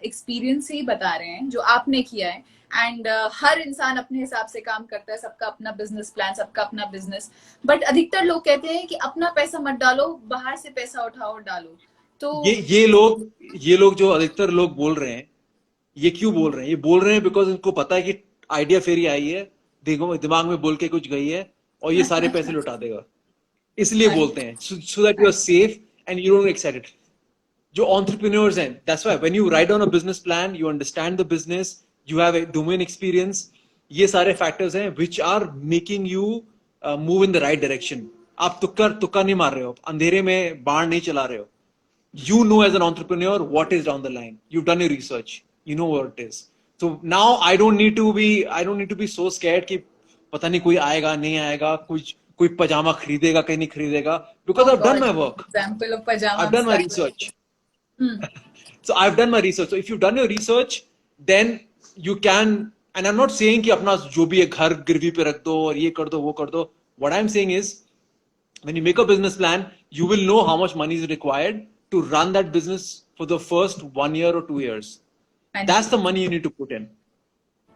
एक्सपीरियंस से ही बता रहे हैं जो आपने किया है. एंड हर इंसान अपने हिसाब से काम करता है, सबका अपना बिजनेस प्लान, सबका अपना बिजनेस. बट अधिकतर लोग कहते हैं कि अपना पैसा मत डालो, बाहर से पैसा उठाओ और डालो. तो ये लोग जो अधिकतर लोग बोल रहे हैं, ये क्यों बोल रहे हैं? ये बोल रहे हैं बिकॉज उनको पता है कि आइडिया फेरी आई है, दिमाग में बोल के कुछ गई है और ये सारे पैसे लुटा देगा, इसलिए बोलते हैं, so that you are safe and you don't get excited. जो entrepreneurs हैं, that's why when you write down a business plan, you understand the business, you have a domain experience, ये सारे factors हैं which are making you move in the right direction. आप तुक्का नहीं मार रहे हो, अंधेरे में बाण नहीं चला रहे हो. You know as an entrepreneur what is down the line. You've done your research. You know what it is. So now I don't need to be so scared कि पता नहीं कोई आएगा नहीं आएगा, कोई पजामा खरीदेगा कहीं नहीं खरीदेगा, because I've done my work. Example of pajama. I've done my research. So I've done my research. So if you've done your research, then you can, and I'm not saying कि अपना जो भी है घर गिरवी पे रख दो और ये कर दो वो कर दो. What I'm saying is, when you make a business plan, you will know how much money is required to run that business for the first 1 year or 2 years. And that's the money you need to put in.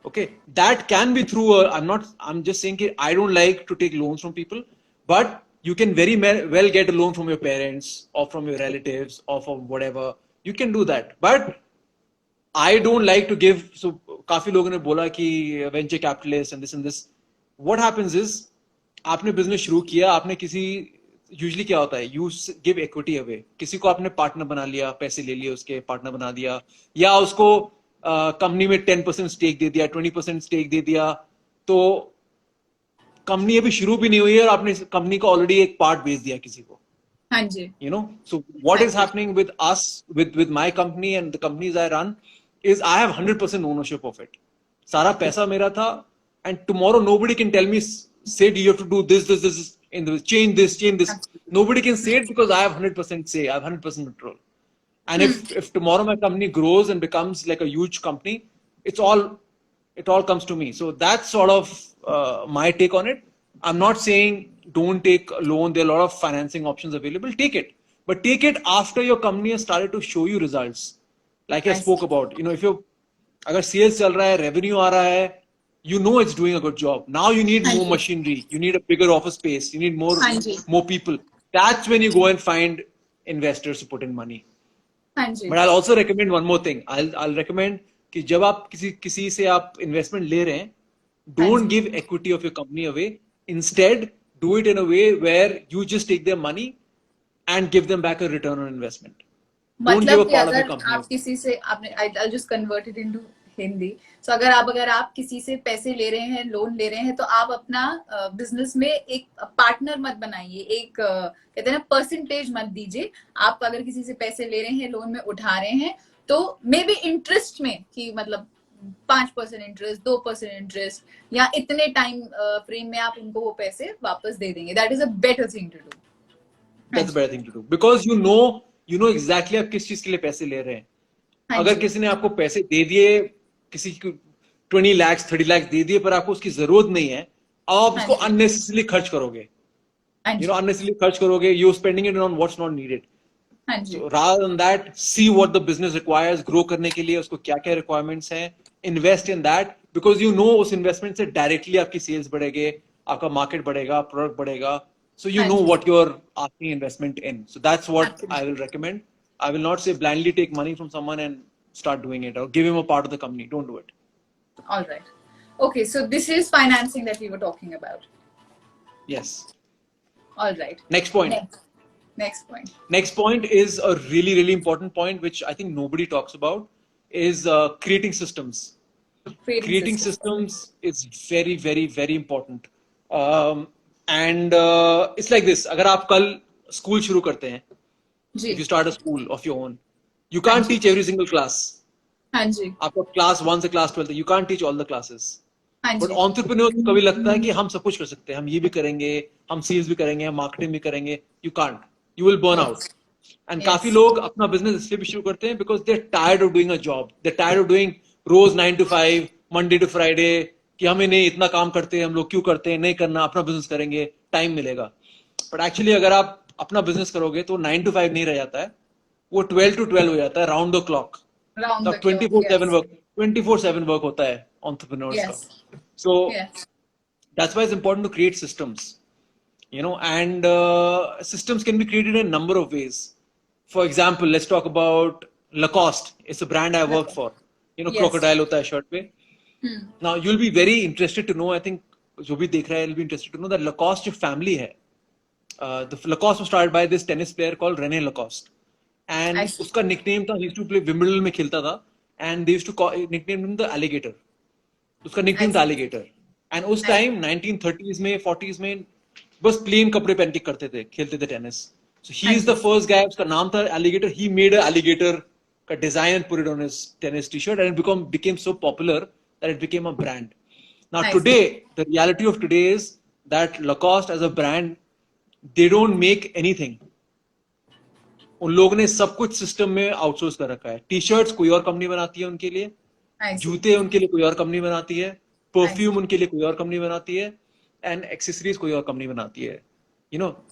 Okay, that can be through I'm just saying I don't like to take loans from people, but you can very well get a loan from your parents or from your relatives or from whatever. You can do that, but I don't like to give. So काफी लोगों ने बोला कि venture capitalist and this. What happens is, आपने business शुरू किया, आपने किसी, यूजली क्या होता है, यू गिव इक्विटी अवे, किसी को आपने पार्टनर बना लिया, पैसे ले लिए उसके, पार्टनर बना दिया, या उसको कंपनी में 10% स्टेक दे दिया, 20% स्टेक दे दिया, तो कंपनी अभी शुरू भी नहीं हुई है और आपने कंपनी का ऑलरेडी एक पार्ट बेच दिया किसी को. हाँ जी. You know, so what is happening with us, with my company and the companies I run, is I have 100% ownership of it. सारा पैसा मेरा था, and tomorrow nobody can tell me, say you have to do this in the change this. Nobody can say it because I have 100% say, I have 100% control. And if tomorrow my company grows and becomes like a huge company, it all comes to me. So that's sort of my take on it. I'm not saying don't take a loan. There are a lot of financing options available. Take it, but take it after your company has started to show you results. Like I spoke about, you know, अगर sales चल रहा है, revenue आ रहा है, you know it's doing a good job. Now you need more machinery. You need a bigger office space. You need more people. That's when you go and find investors to put in money. But I'll also recommend one more thing. I'll recommend कि जब आप किसी से आप investment ले रहे हैं, don't give equity of your company away. Instead, do it in a way where you just take their money and give them back a return on investment. Don't give a part of your company. आप किसी से I'll just convert it into Hindi. So अगर आप किसी से पैसे ले रहे हैं, लोन ले रहे हैं, तो आप अपना बिजनेस में एक पार्टनर मत बनाइए, एक कहते हैं ना परसेंटेज मत दीजिए. आप अगर किसी से पैसे ले रहे हैं, लोन में उठा रहे हैं, तो मे बी इंटरेस्ट में कि मतलब 5% इंटरेस्ट, 2% इंटरेस्ट, या इतने टाइम फ्रेम में आप उनको वो पैसे वापस दे देंगे. That is a better thing to do. That's a better thing to do because you know exactly आप किस चीज के लिए पैसे ले रहे हैं. अगर किसी ने आपको पैसे दे दिए, किसी को 20 लाख 30 लाख दे दिए, पर आपको उसकी जरूरत नहीं है, आप उसको अननेसेसरली खर्च करोगे. Unnecessarily खर्च करोगे. You're spending it on what's not needed. So rather than that, see what the business requires. Grow करने के लिए उसको क्या क्या requirements हैं. Invest in that. because you know उस investment से directly आपकी sales बढ़ेगे, आपका market बढ़ेगा, product बढ़ेगा. So you हाँ know ji, what you're asking investment in. So that's what I absolutely. will recommend. I will not say blindly take money from someone and start doing it or give him a part of the company. Don't do it. All right. Okay, so this is financing that we were talking about. Yes. All right. Next point. Next point. Next point is a really, really important point, which I think nobody talks about, is creating systems. Creating Creating systems. systems is very, very, very important. And it's like this. अगर आप कल school शुरू करते हैं, if ji, you start a school of your own, you हाँ can't ji, teach every single class. हाँ जी, आपका class 1 से class 12 तक, you can't teach all the classes. हाँ बट जी. entrepreneurs को कभी लगता है कि हम सब कुछ कर सकते हैं, हम ये भी करेंगे, हम सेल्स भी करेंगे, हम मार्केटिंग भी करेंगे. You can't, you will burn out. Yes. And काफी Yes. लोग अपना बिजनेस इसलिए भी शुरू करते हैं because they are tired of doing a job, they are tired of doing रोज 9 to 5, मंडे टू फ्राइडे, कि हमें नहीं इतना काम करते हैं हम लोग, क्यों करते हैं, नहीं करना, अपना बिजनेस करेंगे, टाइम मिलेगा. बट एक्चुअली अगर आप अपना बिजनेस करोगे तो 9 to 5 नहीं रह जाता है, वो 12 to 12 हो जाता है, राउंड द क्लॉक. Round तो the अब clock. 24/7 Yes. वर्क, 24/7 वर्क होता है entrepreneurs का. Yes. So Yes. that's why it's important to create systems, and systems can be created in a number of ways. For example, let's talk about Lacoste. It's a brand I work for. Yes. Crocodile hota hai shirt pe. Hmm. Now you'll be very interested to know, I think जो भी देख रहा है will be interested to know that Lacoste जो family है, the Lacoste was started by this tennis player called René Lacoste, and I see. उसका nickname था, he used to play Wimbledon में खेलता था, and they used to nickname him the alligator. उसका I nickname था see. alligator. And उस I time 1930s में 40s में बस प्लेन कपड़े पहन के करते थे, खेलते थे tennis. So he I is the see. first guy, उसका नाम था alligator. He made a alligator का design and put it on his tennis t-shirt, and it became so popular that it became a brand. Now I see. today, the reality of today is that Lacoste as a brand, they don't make anything. उन लोगों ने सब कुछ system में outsource कर रखा है. T shirts कोई और कंपनी बनाती है उनके लिए, I see. जूते उनके लिए कोई और कंपनी बनाती है, I परफ्यूम see. उनके लिए कोई और कंपनी बनाती है, एंड एक्सेसरीज कोई और कंपनी बनाती है.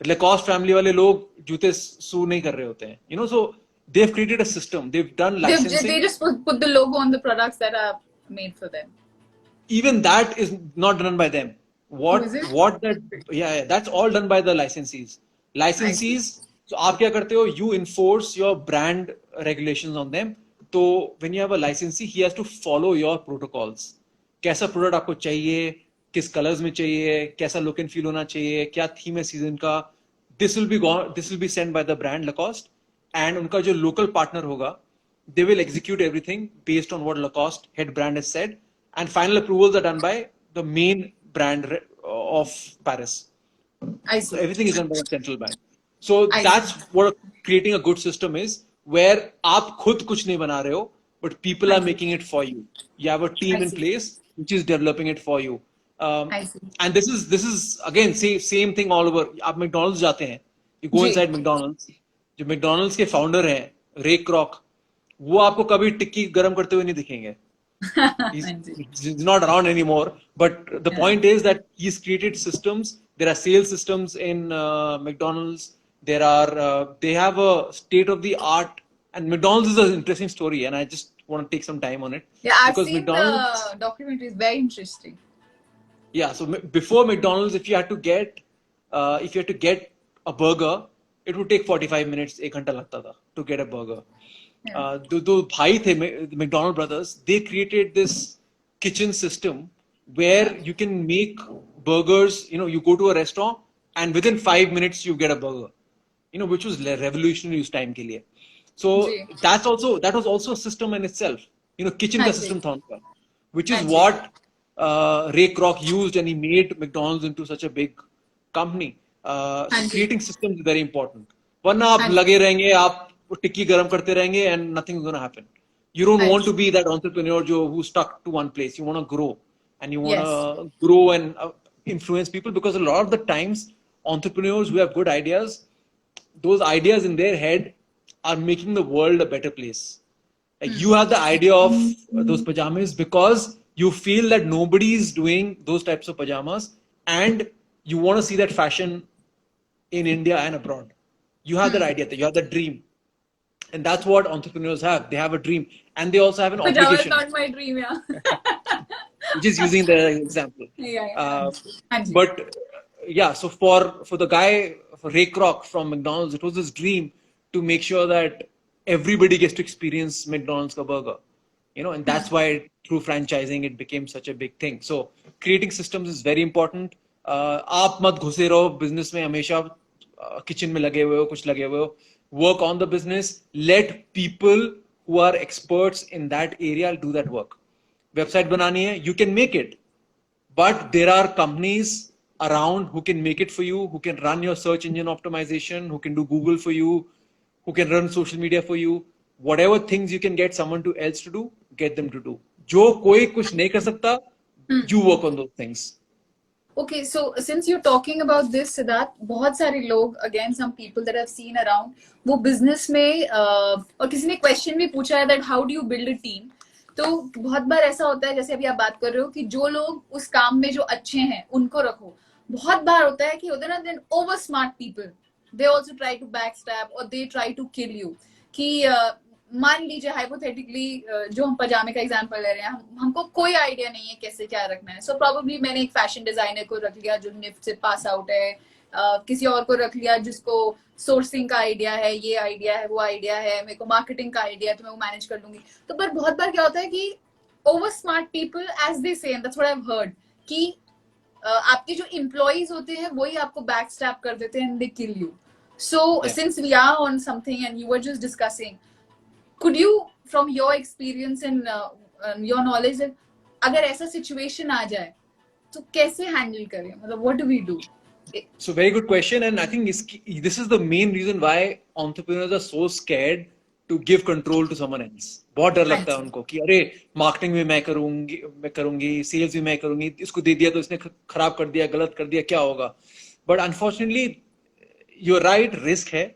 लेकॉस्ट फैमिली वाले लोग जूते सू नहीं कर रहे होते हैं. So they've created a system, they've done They licensing. just put the logo on the products that are made for them. Even that is not done by them. Is it? Yeah, that's all done by the licensees. So आप क्या करते हो? You enforce your brand regulations on them. तो when you have a licensee, he has to follow your protocols. कैसा product आपको चाहिए, किस colours में चाहिए, कैसा लुक एंड फील होना चाहिए, क्या थीम है सीजन का. This will be sent by the brand Lacoste, and उनका जो local partner होगा, they will execute everything based on what Lacoste head brand has said, and final approvals are done by the main brand of Paris. I So see. everything is done by a central bank. So I that's what creating a good system is, where आप खुद कुछ नहीं बना रहे हो, but people I are see. making it for you. You have a team I in see. place which is developing it for you. I see. And this is again same thing all over. आप McDonald's जाते हैं, you go ji. inside McDonald's. जो McDonald's के founder हैं, रे क्रॉक, वो आपको कभी टिक्की गरम करते हुए नहीं दिखेंगे. हाँ जी. He's not around anymore, but the Yeah. point is that he's created systems. There are sales systems in McDonald's. They have a state of the art, and McDonald's is an interesting story, and I just want to take some time on it. Yeah, I've because seen McDonald's, the documentary. It's very interesting. yeah. So before McDonald's, if you had to get a burger, it would take 45 minutes, 1 घंटा लगता था to get a burger. Yeah. दो भाई थे, the McDonald brothers, they created this kitchen system where you can make burgers. You go to a restaurant and within 5 minutes you get a burger, which was revolutionary उस time के लिए. So ji. that was also a system in itself. Kitchen हाँ का जी. system था उनका, which is हाँ जी. what Ray Kroc used, and he made McDonald's into such a big company. हाँ So ji. creating systems is very important. वरना आप हाँ जी. लगे रहेंगे, आप टिक्की गरम करते रहेंगे, and nothing is going to happen. You don't हाँ want ji. to be that entrepreneur who's stuck to one place. You want to grow, and you want Yes. to grow and influence people, because a lot of the times entrepreneurs who have good ideas, those ideas in their head are making the world a better place. Like you have the idea of those pajamas because you feel that nobody is doing those types of pajamas, and you want to see that fashion in India and abroad. You have that idea, you have that dream, and that's what entrepreneurs have. They have a dream, and they also have an Pajama is obligation. not my dream, yeah. just using the example. Yeah. Hanji. But yeah, so for the guy, for Ray Kroc from McDonald's, it was his dream to make sure that everybody gets to experience McDonald's ka burger, you know, and that's why through franchising it became such a big thing. So creating systems is very important. आप मत घुसे रहो business में हमेशा kitchen में लगे हुए हो कुछ लगे हुए हो. Work on the business. Let people who are experts in that area do that work. Website बनानी है, you can make it. But there are companies around who can make it for you, who can run your search engine optimization, who can do Google for you, who can run social media for you. Whatever things you can get someone else to do, get them to do. जो कोई कुछ नहीं कर सकता, you work on those things. Okay, so since you're talking about this, Siddharth, बहुत सारे लोग, again, some people that I've seen around, वो business में और किसी ने question भी पूछा है that how do you build a team? तो बहुत बार ऐसा होता है, जैसे अभी आप बात कर रहे हो कि जो लोग उस काम में जो अच्छे हैं उनको रखो. बहुत बार होता है कि होता है ना, then over smart people, they also try to backstab or they try to kill you. कि मान लीजिए हाइपोथेटिकली जो हम पजामे का एग्जांपल ले रहे हैं, हमको कोई आइडिया नहीं है कैसे क्या रखना है. सो प्रोबेबली मैंने एक फैशन डिजाइनर को रख लिया जो निफ्ट से पास आउट है, किसी और को रख लिया जिसको सोर्सिंग का आइडिया है, ये आइडिया है, वो आइडिया है, मेरे को मार्केटिंग का आइडिया है, तो मैं वो मैनेज कर लूंगी. तो पर बहुत बार क्या होता है कि over smart people, as they say, that's what I have heard, कि आपके जो एम्प्लॉइज होते हैं वही आपको बैक स्टैप कर देते हैं and they kill you. So since we are on something and you were just discussing, could you from your experience and your knowledge, अगर ऐसा situation आ जाए तो कैसे handle करें, मतलब what do we do? So very good question, and I think this is the main reason why entrepreneurs are so scared to give control to someone else. बहुत डर लगता है उनको कि अरे मार्केटिंग में मैं करूंगी, सेल्स भी मैं करूंगी, इसको दे दिया तो इसने खराब कर दिया, गलत कर दिया, क्या होगा. But unfortunately you're right, risk है.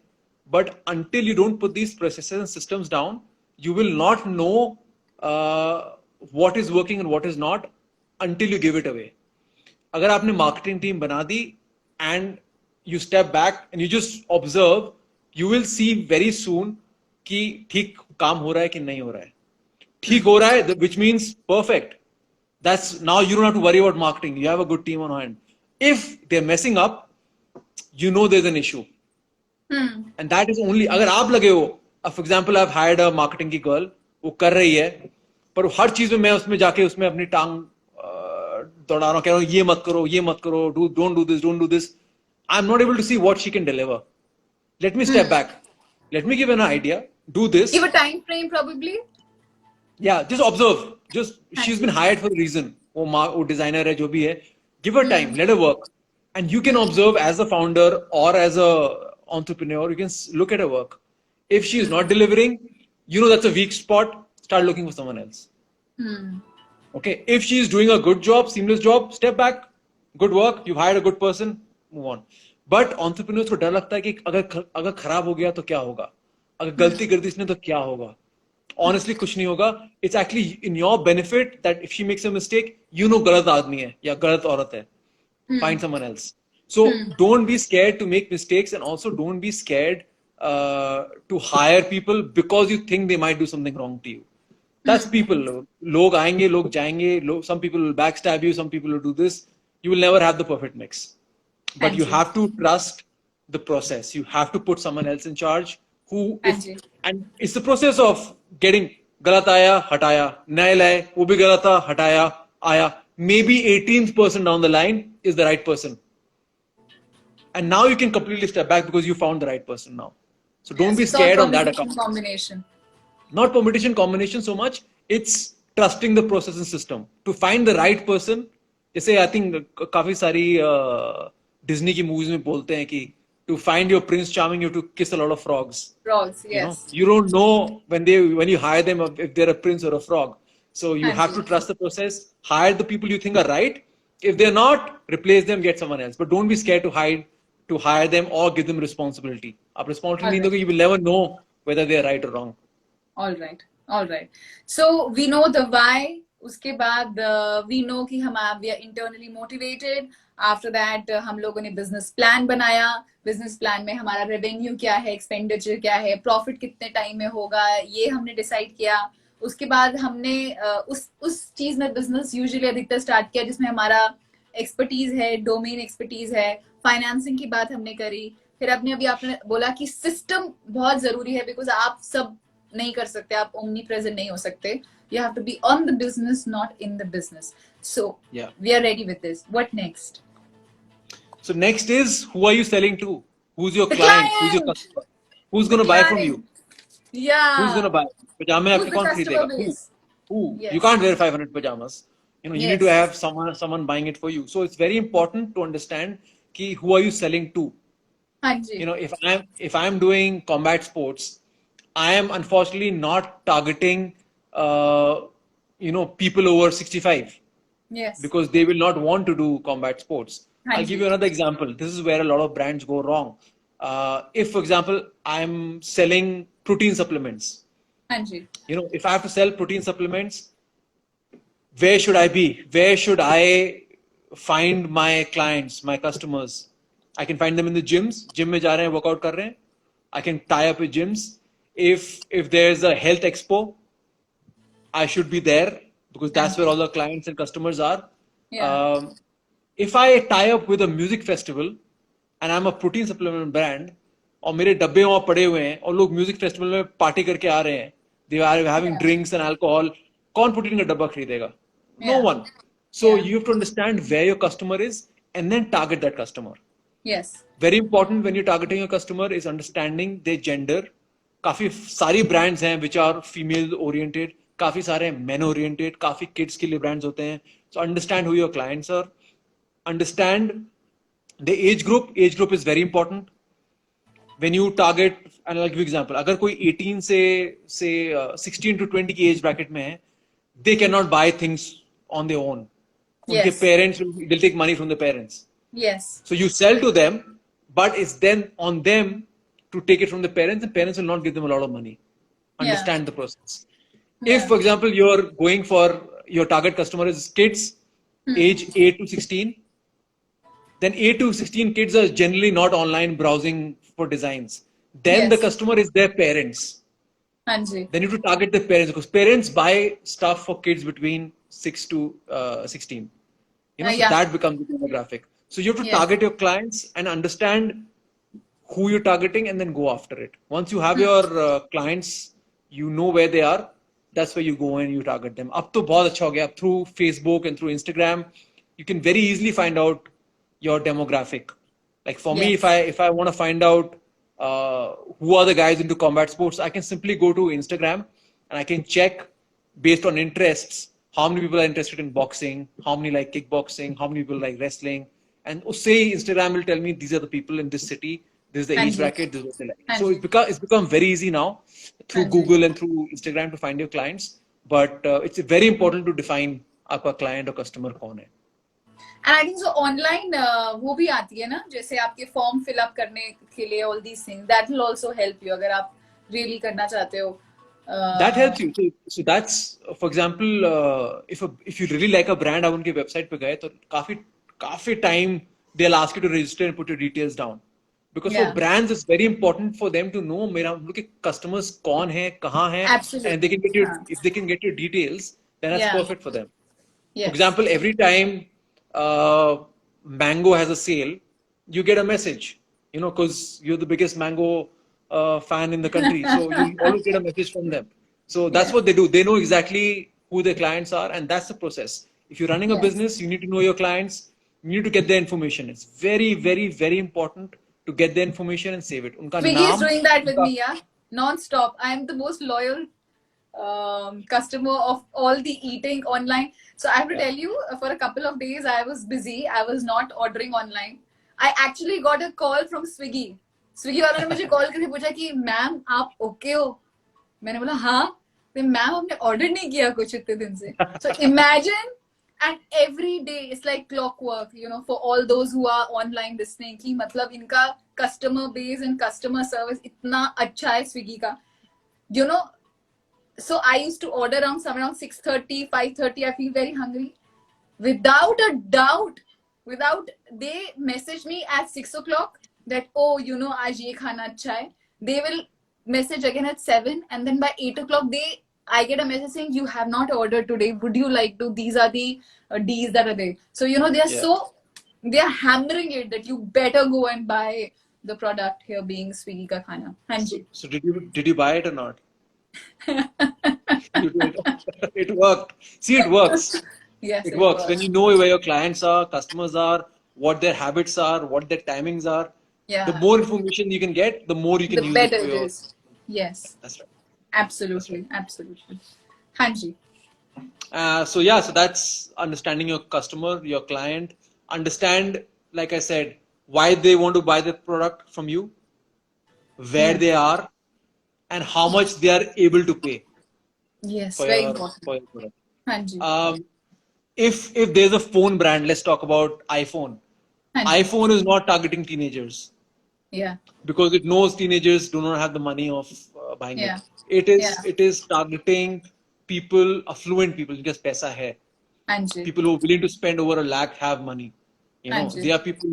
But until you don't put these processes and systems down, you will not know what is working and what is not until you give it away. अगर आपने marketing team बना दी and you step back and you just observe, you will see very soon कि ठीक काम हो रहा है कि नहीं हो रहा है. ठीक हो रहा है, which means perfect. That's now you don't have to worry about marketing. You have a good team on hand. If they're messing up, you know there's an issue. And that is only अगर आप लगे हो. For example, I've hired a marketing की girl, वो कर रही है, पर हर चीज में मैं उसमें जाके उसमें अपनी टांग दौड़ा रहा हूँ, कह रहा हूँ ये मत करो, don't do this. I'm not able to see what she can deliver. Let me step back. Let me give an idea. Do this. Give a time frame probably. Yeah, just observe. She's been hired for a reason. वो designer है, जो भी है. Give her time. Let her work. And you can observe as a founder or as a entrepreneur, you can look at her work. If she is not delivering, you know that's a weak spot, start looking for someone else. Okay, if she is doing a good job, seamless job, step back, good work, you've hired a good person, move on. But entrepreneurs को डर लगता है कि अगर खराब हो गया तो क्या होगा, अगर गलती कर दी इसने तो क्या होगा. Honestly कुछ नहीं होगा. It's actually in your benefit that if she makes a mistake, you know गलत आदमी है या गलत औरत है, find someone else. So don't be scared to make mistakes, and also don't be scared to hire people because you think they might do something wrong to you. That's people. लोग आएंगे, लोग जाएंगे. Some people will backstab you. Some people will do this. You will never have the perfect mix. But you have to trust the process. You have to put someone else in charge. And it's the process of getting गलत आया, हटाया, नए लाए, वो भी गलत था, हटाया, आया. Maybe 18th person down the line is the right person. And now you can completely step back because you found the right person now. So don't be scared on that account. Combination. Not competition combination so much. It's trusting the process and system. To find the right person, जैसे I think काफी सारी Disney की movies में बोलते हैं कि to find your Prince Charming, you have to kiss a lot of frogs. Frogs, yes. You don't know when you hire them if they're a prince or a frog. So you have to trust the process. Hire the people you think are right. If they're not, replace them, get someone else. But don't be scared to hire them or give them responsibility. आप responsibility नहीं दोगे, you will never know whether they are right or wrong. All right. So we know the why. उसके बाद we know कि we are internally motivated. After that हम लोगों ने business plan बनाया. Business plan में हमारा revenue क्या है, expenditure क्या है, profit कितने time में होगा, ये हमने decide किया. उसके बाद हमने उस चीज में बिजनेस यूजुअली अधिकतर स्टार्ट किया जिसमें हमारा एक्सपर्टीज है, डोमेन एक्सपर्टीज है। फाइनेंसिंग की बात हमने करी। फिर अपने अभी आपने बोला कि सिस्टम बहुत जरूरी है, बिकॉज आप सब नहीं कर सकते, आप ओमनी प्रेजेंट नहीं हो सकते। You have to be on the business, not in the business. So Yeah. we are ready with this. What next? So next is, who are you selling to? Who's your The client? Who's your client. customer? Who's The going to buy from you? client. Who's going Yeah. to buy? Pajame Who's आपके the कौन customer खरीदेगा? Who? base? Who? You Yes. can't wear 500 pajamas. You know, you need to Yes. have someone buying it for you. So it's very important to understand ki who are you selling to. हाँ जी. You know, if I'm doing combat sports, I am unfortunately not targeting uh, people over 65, Yes. because they will not want to do combat sports. हाँ I'll give ji. you another example. This is where a lot of brands go wrong. If, for example, I'm selling protein supplements, हाँ जी. if I have to sell protein supplements, where should I be? Where should I find my clients, my customers? I can find them in the gyms. Gym में जा रहे हैं, workout कर रहे हैं. I can tie up with gyms. If there's a health expo, I should be there, because that's where all the clients and customers are. Yeah. If I tie up with a music festival and I'm a protein supplement brand, और मेरे डब्बे वहां पड़े हुए हैं और लोग music festival में पार्टी करके आ रहे हैं, they are having Yeah. drinks and alcohol, कौन प्रोटीन का डब्बा खरीदेगा? No Yeah. one. So Yeah. you have to understand where your customer is and then target that customer. Yes. Very important when you're targeting your customer is understanding their gender. काफी सारी brands हैं which are female oriented, काफी सारे men oriented, काफी kids के लिए brands होते हैं. So understand who your clients are. Understand the age group. Age group is very important. When you target, and I'll give you example, अगर कोई 18 से 16 to 20 की age bracket में है, they cannot buy things on their own. उनके Yes. parents they'll take money from the parents. Yes. So you sell to them, but it's then on them to take it from the parents, and parents will not give them a lot of money. Understand the process. Yeah. If, for example, you're going for your target customer is kids, age 8 to 16, then 8 to 16 kids are generally not online browsing for designs. Then Yes. the customer is their parents. हाँ जी. Then you have to target the parents, because parents buy stuff for kids between 6 to 16. So Yeah. that becomes the demographic. So you have to Yes. target your clients and understand who you're targeting and then go after it. Once you have your clients, you know where they are, that's where you go and you target them. Ab to bahut acha ho gaya. Through Facebook and through Instagram, you can very easily find out your demographic. Like for me, Yes. if I want to find out who are the guys into combat sports, I can simply go to Instagram and I can check based on interests how many people are interested in boxing, how many like kickboxing, how many people like wrestling, and say Instagram will tell me these are the people in this city, this is the age bracket, this is what they like. So it's become very easy now through Google and through Instagram to find your clients. But it's very important to define आपका client or customer कौन है. And I think so online वो भी आती है ना, जैसे आपके फॉर्म फिल अप करने के लिए all these things that will also help you अगर आप really करना चाहते हो. That helps you. So that's, for example, if you really like a brand, आप उनके website पे गए तो काफी time they'll ask you to register and put your details down. Because for brands, it's very important for them to know मेरा हम लोग के customers कौन है, कहाँ है, Absolutely. and they can get your if they can get your details, then that's perfect for them. Yes. For example, every time Mango has a sale, you get a message, because you're the biggest Mango fan in the country, so you always get a message from them. So that's what they do. They know exactly who their clients are, and that's the process. If you're running a business, you need to know your clients. You need to get their information. It's very, very, very important to get their information and save it. Unka Swiggy is naam, doing that with me, yeah, non-stop. I am the most loyal customer of all the eating online. So I have to tell you, for a couple of days I was busy. I was not ordering online. I actually got a call from Swiggy. Swiggy वालों ने मुझे call करके पूछा कि ma'am आप okay हो? मैंने बोला हाँ. मैम हमने ऑर्डर नहीं किया कुछ इतने दिन से. So imagine, and every day it's like clockwork, for all those who are online listening, कि मतलब इनका customer base and customer service इतना अच्छा है स्विगी का. So I used to order somewhere around 6:30, 5:30. I feel very hungry. Without a doubt, they message me at 6 o'clock that, oh, आज ये खाना अच्छा है. They will message again at 7, and then by 8 o'clock they I get a message saying you have not ordered today. Would you like to? These are the D's that are there. So you know they are hammering it that you better go and buy the product here, being Swiggy ka khana. Hanji. So did you buy it or not? You did. It worked. See, it works. Yes, It works when you know where your clients are, customers are, what their habits are, what their timings are. Yeah. The more information you can get, the more you can The use better it for it your. is. Yes. That's right. Absolutely. Absolutely. Hanji. So that's understanding your customer, your client. Understand, like I said, why they want to buy the product from you, where Yeah. they are, and how much they are able to pay Yes. for Very your important. product. Hanji. If there's a phone brand, let's talk about iPhone. Hanji. iPhone is not targeting teenagers Yeah. because it knows teenagers do not have the money of buying Yeah. it. Yeah. It is targeting people, affluent people, because paisa hai. Hanji. People who are willing to spend over 1 lakh have money. Hanji. They are people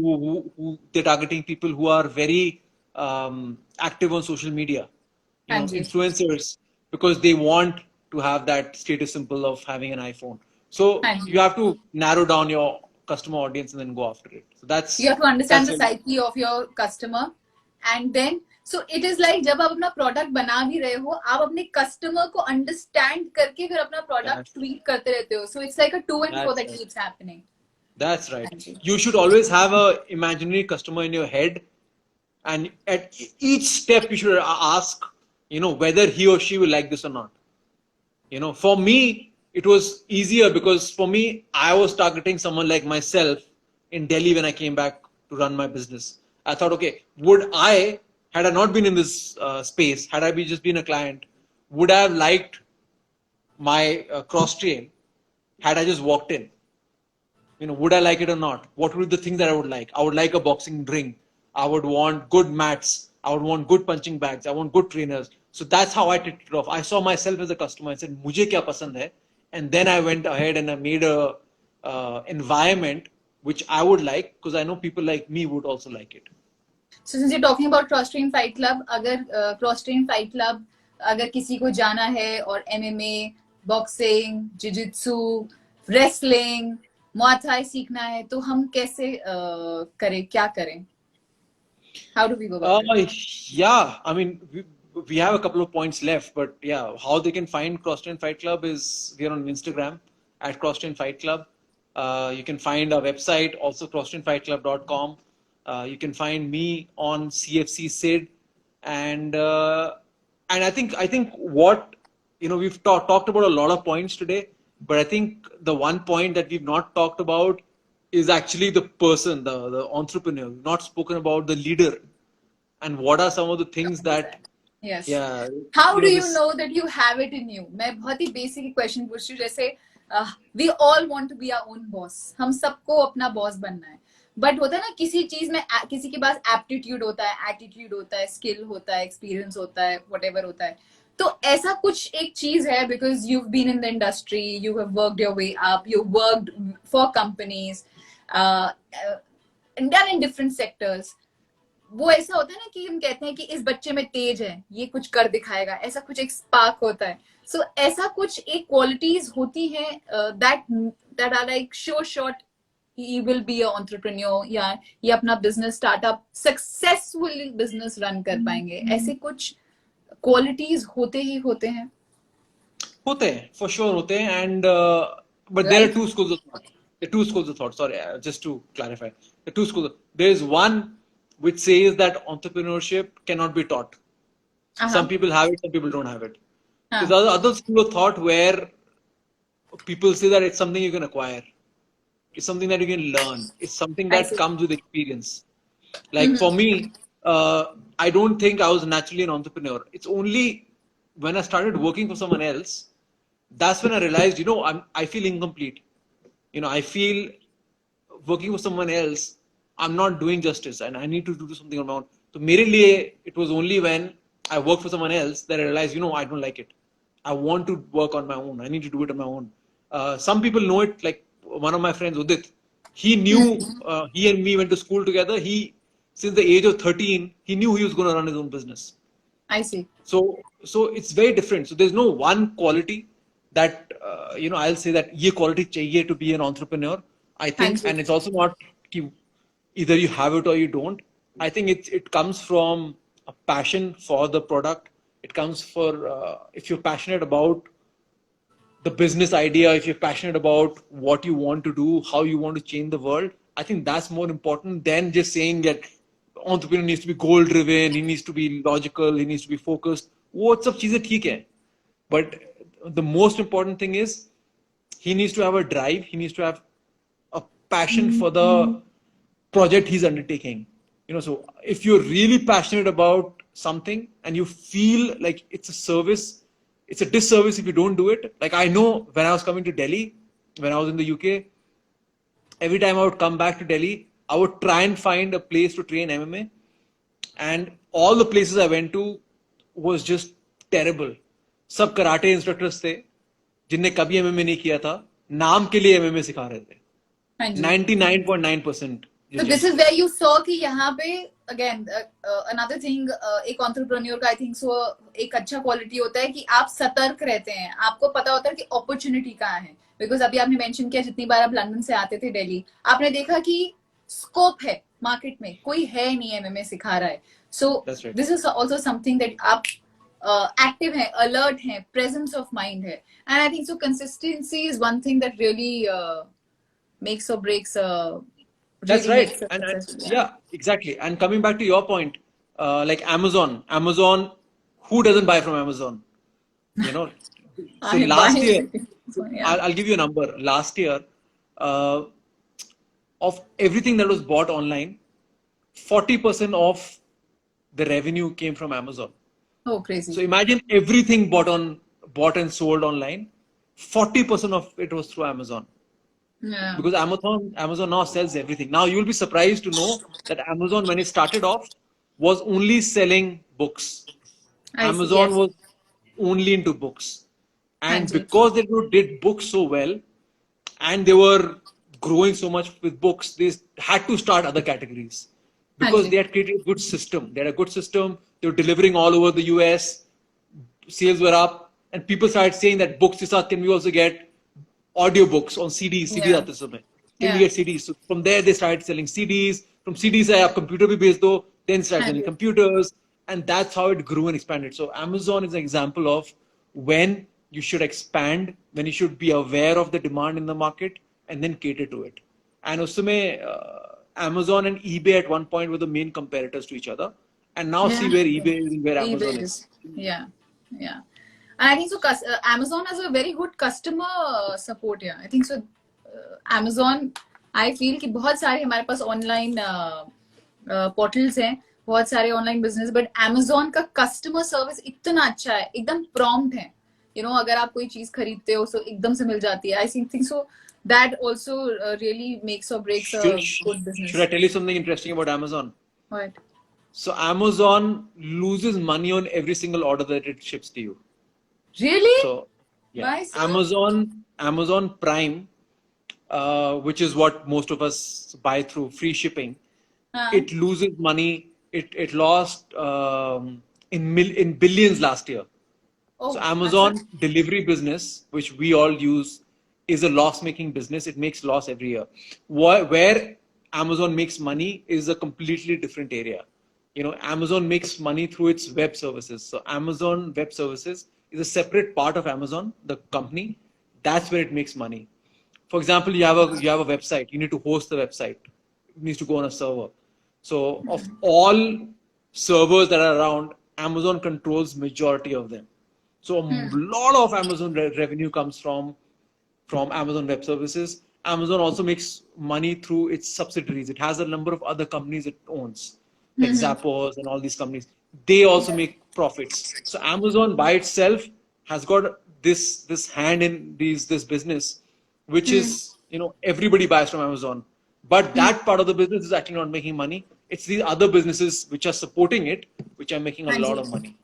who they're targeting people who are very active on social media, Hanji. influencers, because they want to have that status symbol of having an iPhone. So Hanji. you have to narrow down your customer audience and then go after it. So You have to understand the really- psyche of your customer, and then so it is like जब आप अपना product बना भी रहे हो, आप अपने customer को अंडरस्टैंड करके फिर अपना प्रोडक्ट ट्वीट करते रहते हो. So it's like a to and fro that keeps happening. That's right. Hanji. You should always have a imaginary customer in your head, and at each step you should ask, whether he or she will like this or not. For me, it was easier because for me, I was targeting someone like myself in Delhi when I came back to run my business. I thought, okay, had I not been in this space, had I just been a client, would I have liked my cross train had I just walked in? Would I like it or not? What would be the things that I would like? I would like a boxing ring. I would want good mats. I would want good punching bags. I want good trainers. So that's how I ticked it off. I saw myself as a customer and said, "Mujhe kya pasand hai?" And then I went ahead and I made a environment which I would like, because I know people like me would also like it. So since you're talking about Cross Train Fight Club, अगर Cross Train Fight Club अगर किसी को जाना है और MMA, boxing, jiu-jitsu, wrestling, Muay Thai सीखना है, तो हम कैसे करें, क्या करें? How do we go about it? Yeah, I mean, we have a couple of points left, but yeah, how they can find Cross Train Fight Club is we are on Instagram at Cross Train Fight Club. You can find our website, also crosstrainfightclub.com. You can find me on CFC Sid, and I think what we've talked about a lot of points today, but I think the one point that we've not talked about is actually the person, the entrepreneur. We've not spoken about the leader, and what are some of the things that. Yes. Yeah. How do you know that you have it in you? मैं बहुत ही basic question पूछ रही हूँ, जैसे we all want to be our own boss. हम सबको अपना boss बनना है. But होता है ना, किसी चीज में किसी के पास aptitude होता है, attitude होता है, skill होता है, experience होता है, whatever होता है. तो ऐसा कुछ एक चीज है, because you've been in the industry, you have worked your way up, you worked for companies, and done in different sectors. वो ऐसा होता है ना कि हम कहते हैं कि इस बच्चे में तेज है, ये कुछ कर दिखाएगा, ऐसा कुछ एक स्पार्क होता है. So ऐसा कुछ एक क्वालिटीज होती हैं that are like sure shot he will be an entrepreneur, या ये अपना business startup successfully business run कर पाएंगे. ऐसे कुछ क्वालिटीज होते हैं. होते हैं, for sure होते हैं, and but there are two schools of thought. The two schools of thought. Sorry, just to clarify, the two schools. There is one which says that entrepreneurship cannot be taught. Some people have it, some people don't have it. There's other school of thought where people say that it's something you can acquire. It's something that you can learn. It's something that comes with experience. Like for me, I don't think I was naturally an entrepreneur. It's only when I started working for someone else, that's when I realized, I feel incomplete. I feel working for someone else, I'm not doing justice, and I need to do something on my own. So मेरे लिए, it was only when I worked for someone else that I realized, I don't like it. I want to work on my own. I need to do it on my own. Some people know it, like one of my friends, Udit. He knew, he and me went to school together. Since the age of 13, he knew he was going to run his own business. I see. So it's very different. So there's no one quality that I'll say that ये quality चाहिए to be an entrepreneur. I हाँ think, ji. and it's also not कि either you have it or you don't. I think it comes from a passion for the product. It comes for if you're passionate about the business idea, if you're passionate about what you want to do, how you want to change the world, I think that's more important than just saying that entrepreneur needs to be goal driven, he needs to be logical, he needs to be focused. वो सब चीजें ठीक है, but the most important thing is he needs to have a drive, he needs to have a passion for the project he's undertaking. So if you're really passionate about something and you feel like it's a service, it's a disservice if you don't do it. Like I know when I was coming to Delhi, when I was in the UK, every time I would come back to Delhi, I would try and find a place to train MMA, and all the places I went to was just terrible. सब karate instructors थे जिनने कभी MMA नहीं किया था, नाम के लिए एमएमए सिखा रहे थे. हाँ जी. 99.9%. So this is where you saw कि यहाँ पे again another thing एक entrepreneur का I think so एक अच्छा quality होता है कि आप सतर्क रहते हैं, आपको पता होता है कि opportunity कहाँ है. Because अभी आपने mention किया जितनी बार आप लंदन से आते थे दिल्ली, आपने देखा कि scope है market में, कोई है नहीं एमएमए सिखा रहा है. So That's right. this is also something that आप active है, alert है, presence of mind है. And I think so consistency is one thing that really makes or breaks That's really right. makes us And successful. yeah, exactly. And coming back to your point, like Amazon, who doesn't buy from Amazon? So I last buy year, everything. So, yeah. I'll give you a number. Last year, uh, of everything that was bought online, 40% of the revenue came from Amazon. Oh, crazy. So imagine everything bought and sold online, 40% of it was through Amazon. Yeah. Because Amazon now sells everything. Now you'll be surprised to know that Amazon, when it started off, was only selling books. I see, Amazon yes. was only into books. And Hanji. because they did books so well and they were growing so much with books, they had to start other categories because Hanji. they had created a good system. They had a good system. They were delivering all over the US. Sales were up, and people started saying that books के साथ can we also get audiobooks on CDs? CDs Yeah. आते समय. Can Yeah. we get CDs? So from there they started selling CDs. From CDs से आप computer भी भेज दो. Then started selling Hanji. computers, and that's how it grew and expanded. So Amazon is an example of when you should expand, when you should be aware of the demand in the market, and then cater to it. And उसमें Amazon and eBay at one point were the main competitors to each other, and now see Yeah. where eBay is and where eBay Amazon is. is. Yeah. Yeah. And I think so. Amazon has a very good customer support here. I think so. Amazon, I feel कि बहुत सारे हमारे पास online portals हैं, बहुत सारे online business, but Amazon का customer service इतना अच्छा है, एकदम prompt है. अगर आप कोई चीज खरीदते हो, so एकदम से मिल जाती है. I think so. That also really makes or breaks a good business. Should I tell you something interesting about Amazon? What? So Amazon loses money on every single order that it ships to you. Really? So yeah, Why so? Amazon Prime, which is what most of us buy through free shipping, it loses money. It lost in billions last year. Oh, So Amazon delivery business, which we all use, is a loss-making business. It makes loss every year. Where Amazon makes money is a completely different area. Amazon makes money through its web services. So Amazon Web Services is a separate part of Amazon, the company. That's where it makes money. For example, you have a website. You need to host the website. It needs to go on a server. So of all servers that are around, Amazon controls majority of them. So a lot of Amazon revenue comes from Amazon Web Services. Amazon also makes money through its subsidiaries. It has a number of other companies it owns, like Zappos and all these companies. They also make profits. So Amazon by itself has got this hand in this business, which is everybody buys from Amazon. But that part of the business is actually not making money. It's the other businesses which are supporting it, which are making a lot of money.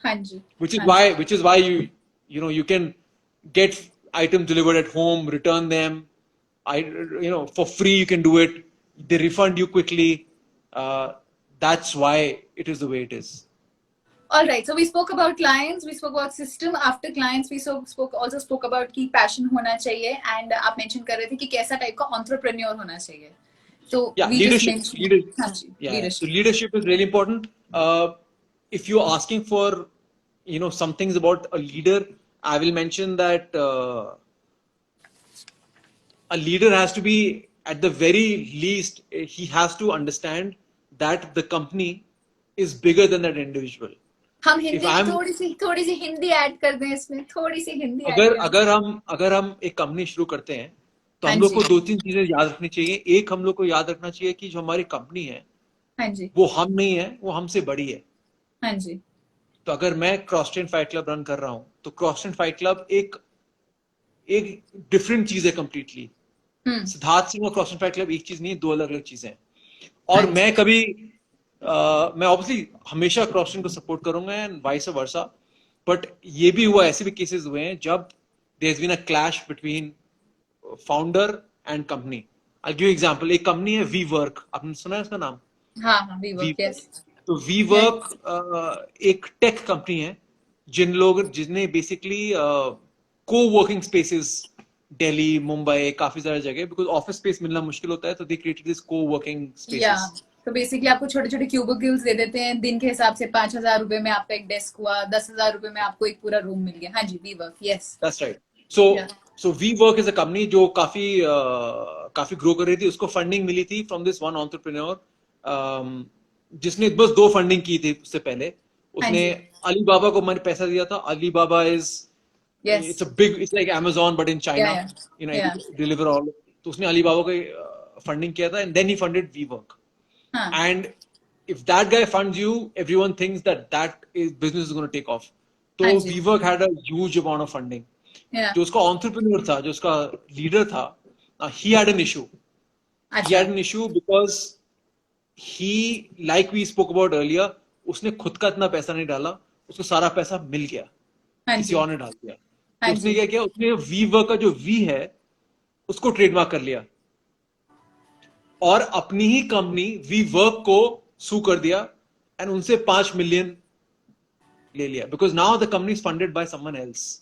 Hanji. Which is why you can get items delivered at home, return them. For free you can do it. They refund you quickly. That's why it is the way it is. All right. So we spoke about clients, we spoke about system. After clients, we also spoke about कि passion होना चाहिए, and आप mention कर रहे थे कि कैसा type का entrepreneur होना चाहिए. So Yeah, we just leadership. mentioned, हाँ जी, Yeah. So leadership. leadership is really important. If you're asking for, some things about a leader, I will mention that a leader has to be, at the very least, he has to understand that the company is bigger than that individual. हम If Hindi I'm थोड़ी सी Hindi add कर दें इसमें, थोड़ी सी Hindi add अगर कर दें. अगर हम एक कंपनी शुरू करते हैं तो हाँ हम लोग जी, को दो तीन चीजें याद रखनी चाहिए. एक, हम लोग को याद रखना चाहिए कि जो हमारी कंपनी है हाँ जी, वो हम नहीं है, वो हमसे बड़ी है. हाँ जी. तो अगर मैं cross train fight club run कर रहा हूं तो क्रॉस ट्रेन फाइट क्लब एक एक डिफरेंट चीज है कंप्लीटली. सिद्धार्थ सिंह और क्रॉस ट्रेन फाइट क्लब एक चीज नहीं है, दो अलग अलग चीजें हैं. हाँ और जी. मैं ऑब्वियसली हमेशा क्रॉस ट्रेन को सपोर्ट करूंगा एंड वाइस वर्सा. बट ये भी हुआ, ऐसे भी केसेस हुए हैं जब there has been a clash between founder and company. I give example. एक कंपनी है वी वर्क, आपने सुना है उसका नाम? हाँ हाँ, we वी work, yes. तो वी Yes. वर्क एक टेक कंपनी है जिसने बेसिकली को वर्किंग स्पेसेस दिल्ली, मुंबई, काफी सारी जगह, बिकॉज ऑफिस स्पेस मिलना मुश्किल होता है, तो दे क्रिएटेड दिस को वर्किंग या स्पेसेस. तो बेसिकली आपको छोटे छोटे क्यूबिकल्स दे देते हैं, दिन के हिसाब से 5,000 रुपए में आपका एक डेस्क हुआ, 10,000 रुपए में आपको एक पूरा रूम मिल गया. हाँ जी, we work, yes. That's right. So या so WeWork is a company जो काफी ग्रो कर रही थी. उसको फंडिंग मिली थी from this one entrepreneur, जिसने बस दो फंडिंग की थी उससे पहले. हाँ उसने जी, अलीबाबा को मैंने पैसा दिया था. Alibaba yes. it's like Amazon but in या China. या या It deliver all. तो उसने अलीबाबा को फंडिंग किया था and then he funded WeWork. हाँ And if that guy funds you, everyone thinks that business is going to take off. तो हाँ जी, WeWork had a huge amount of funding. या जो उसका entrepreneur था, जो उसका लीडर था, he had an issue. He अच्छा. had an issue because he, like we spoke about earlier, उसने खुद का इतना पैसा नहीं डाला, उसको सारा पैसा मिल गया, हाँ किसी जी, और ने डाल दिया. हाँ तो उसने जी, क्या किया, उसने WeWork का जो V है उसको ट्रेडमार्क कर लिया और अपनी ही कंपनी WeWork को सू कर दिया एंड उनसे 5 मिलियन ले लिया, because now the company is funded by someone else.